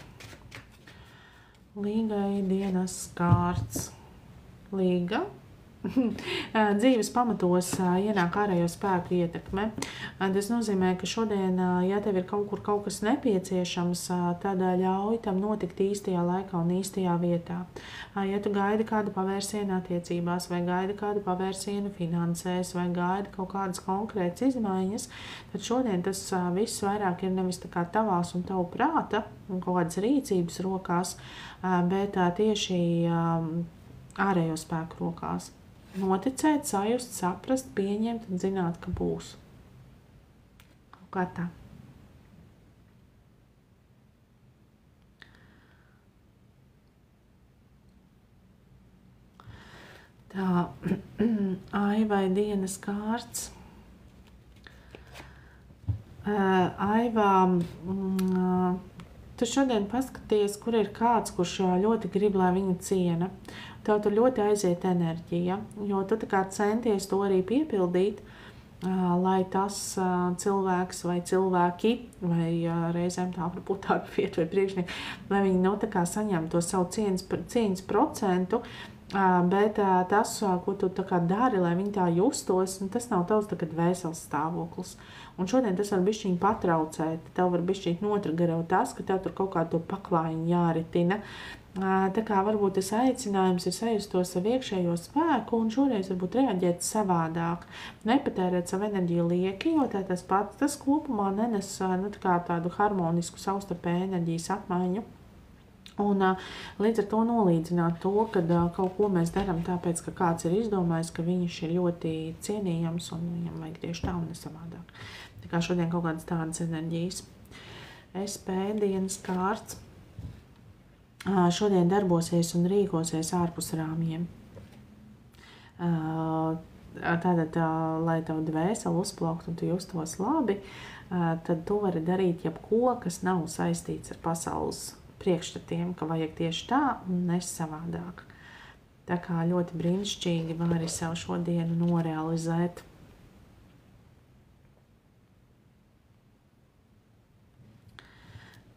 S1: Līgai dienas kārts. Līga. Dzīves pamatos ienāk ārējo spēku ietekme. Tas nozīmē, ka šodien, ja tev ir kaut kur kaut kas nepieciešams, tad ļauj tam notikt īstajā laikā un īstajā vietā. Ja tu gaidi kādu pavērsienu attiecībās, vai gaidi kādu pavērsienu finansēs, vai gaidi kaut kādas konkrētas izmaiņas, tad šodien tas viss vairāk ir nevis tā kā tavās un tavu prāta un kaut kādas rīcības rokās, bet tieši ārējo spēku rokās. Noticēt, sajust, saprast, pieņemt un zināt, ka būs. Kaut kā tā. Tā, Aivai dienas kārts. Aivā, tu šodien paskaties, kur ir kāds, kurš ļoti grib, lai viņu ciena. Tev tur ļoti aiziet enerģija, jo tu tā kā centies to arī piepildīt, lai tas cilvēks vai cilvēki, vai reizēm tā varbūt tā vieta vai priekšnieki, lai viņi tā kā saņem to savu cieņas procentu, bet tas, ko tu tā kā dari, lai viņi tā justos, tas nav tavs tagad vēsels stāvoklis. Un šodien tas var bišķiņ patraucēt, tev var bišķiņ notrgarot tas, ka tev tur kaut kā to paklājiņu jāritina. Tā kā varbūt tas aicinājums ir sajust to savu iekšējo spēku un šoreiz varbūt reaģēt savādāk. Nepatērēt savu enerģiju lieki, jo tas kopumā nenes tā kā tādu harmonisku savstarpēju enerģijas apmaiņu. Un līdz ar to nolīdzināt to, ka kaut ko mēs darām tāpēc, ka kāds ir izdomājis, ka viņš ir ļoti cienījams un viņam vajag tieši tā un ne savādāk. Tā kā šodien kaut kādas tādas enerģijas. SP dienas kārts. Šodien darbosies un rīkosies ārpus rāmjiem. Tātad, lai tavu dvēseli uzplaukt un tu justos labi, tad tu vari darīt jebko, kas nav saistīts ar pasaules priekšstatiem, ka vajag tieši tā un ne savādāk. Tā kā ļoti brīnišķīgi vari sev šodienu norealizēt.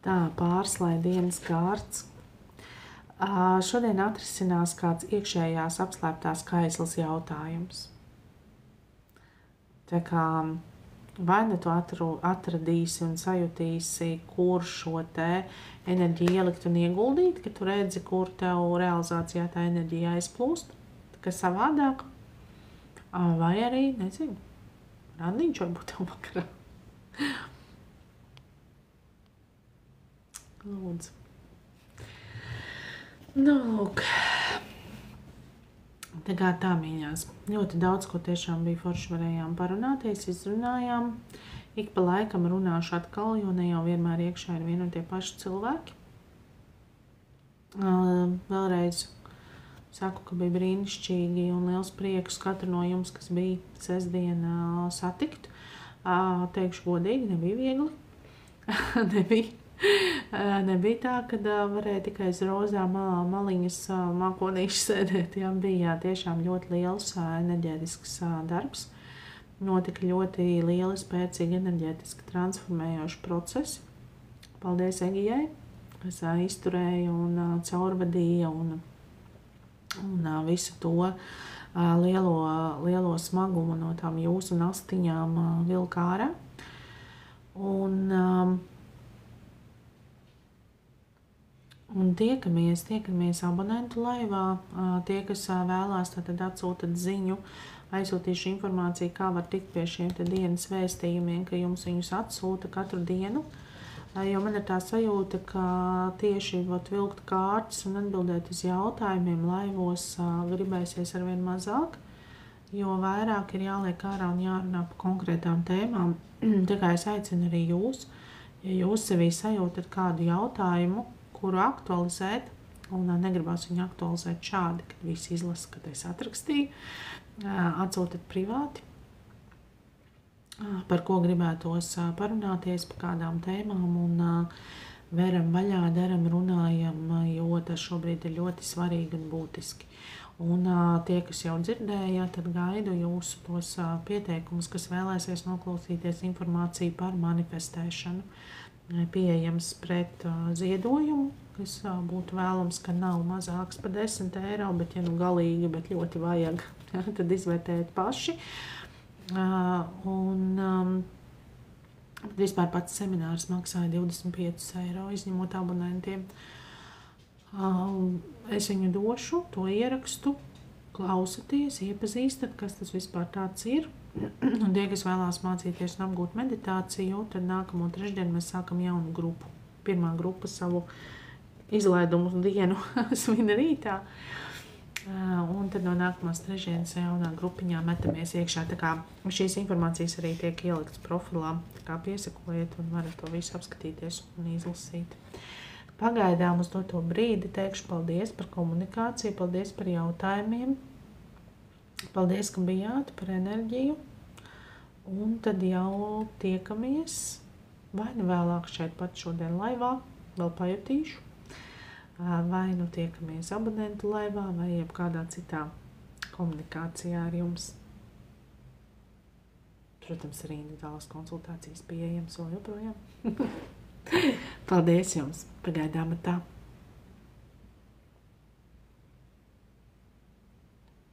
S1: Tā, pārslēdz dienas kārts. Šodien atrisinās kāds iekšējās apslēptās kaislas jautājums. Tā kā vai nu tu atradīsi un sajutīsi, kur šo te enerģiju ielikt un ieguldīt, ka tu redzi, kur tev realizācijā tā enerģija aizplūst, ka savādāk, vai arī, nezinu, randiņš varbūt tev vakarā. Lūdzu. Lūk. Tā kā tā mīļās. Ļoti daudz, ko tiešām bija forši varējām parunāties, izrunājām. Ik pa laikam runāšu atkal, jo ne jau vienmēr iekšā ir vien un tie paši cilvēki. Vēlreiz saku, ka bija brīnišķīgi un liels prieks katru no jums, kas bija sestdien satikt. Teikšu godīgi, nebija viegli. Nebija tā, ka varēja tikai uz rozām maliņas mākonīši sēdēt. Jā, bija tiešām ļoti liels enerģētisks darbs. Notika ļoti lieli, spēcīgi enerģētiski transformējoši procesi. Paldies Egijai, kas izturēja un caurvadīja un visu to lielo smagumu no tām jūsu nastiņām vilka ārā. Un tiekamies abonentu laivā. Tie, kas vēlās, tad atsūtat ziņu, aizsūtīšu informāciju, kā var tikt pie šiem dienas vēstījumiem, ka jums viņus atsūta katru dienu. Jo man ir tā sajūta, ka tieši vilkt kārtas un atbildēt uz jautājumiem laivos gribēsies arvien mazāk, jo vairāk ir jāliek ārā un jārunā par konkrētām tēmām. Tā kā es aicinu arī jūs, ja jūs sevī sajūtat kādu jautājumu, kuru aktualizēt, un negribās viņu aktualizēt šādi, kad visi izlasa, kad es atrakstīju, atsūtat privāti, par ko gribētos parunāties, par kādām tēmām, un veram vaļā, daram, runājam, jo tas šobrīd ir ļoti svarīgi un būtiski. Un tie, kas jau dzirdēja, tad gaidu jūsu tos pieteikumus, kas vēlēsies noklausīties informāciju par manifestēšanu. Pieejams pret ziedojumu, kas būtu vēlams, ka nav mazāks par 10 eiro, bet ja nu galīgi, bet ļoti vajag, tad izvērtējiet paši. Vispār pats seminārs maksāja 25 eiro, izņemot abonentiem. Es viņu došu, to ierakstu, klausaties, iepazīstat, kas tas vispār tāds ir. Un tie, kas vēlās mācīties un apgūt meditāciju, tad nākamo trešdienu mēs sākam jaunu grupu. Pirmā grupa savu izlaidumu dienu svina rītā. Un tad no nākamās trešdienas jaunā grupiņā metamies iekšā. Tā kā šīs informācijas arī tiek ieliktas profilā. Tā kā piesakojiet un varat to visu apskatīties un izlasīt. Pagaidām uz doto brīdi teikšu paldies par komunikāciju, paldies par jautājumiem. Paldies, ka bijāt, par enerģiju. Un tad jau tiekamies vai nu vēlāk šeit pat šodien laivā, vēl pajutīšu, vai nu tiekamies abonentu laivā vai jebkādā citā komunikācijā ar jums. Protams, arī individuālas konsultācijas pieejams vēl joprojām. Paldies jums! Pagaidām tā.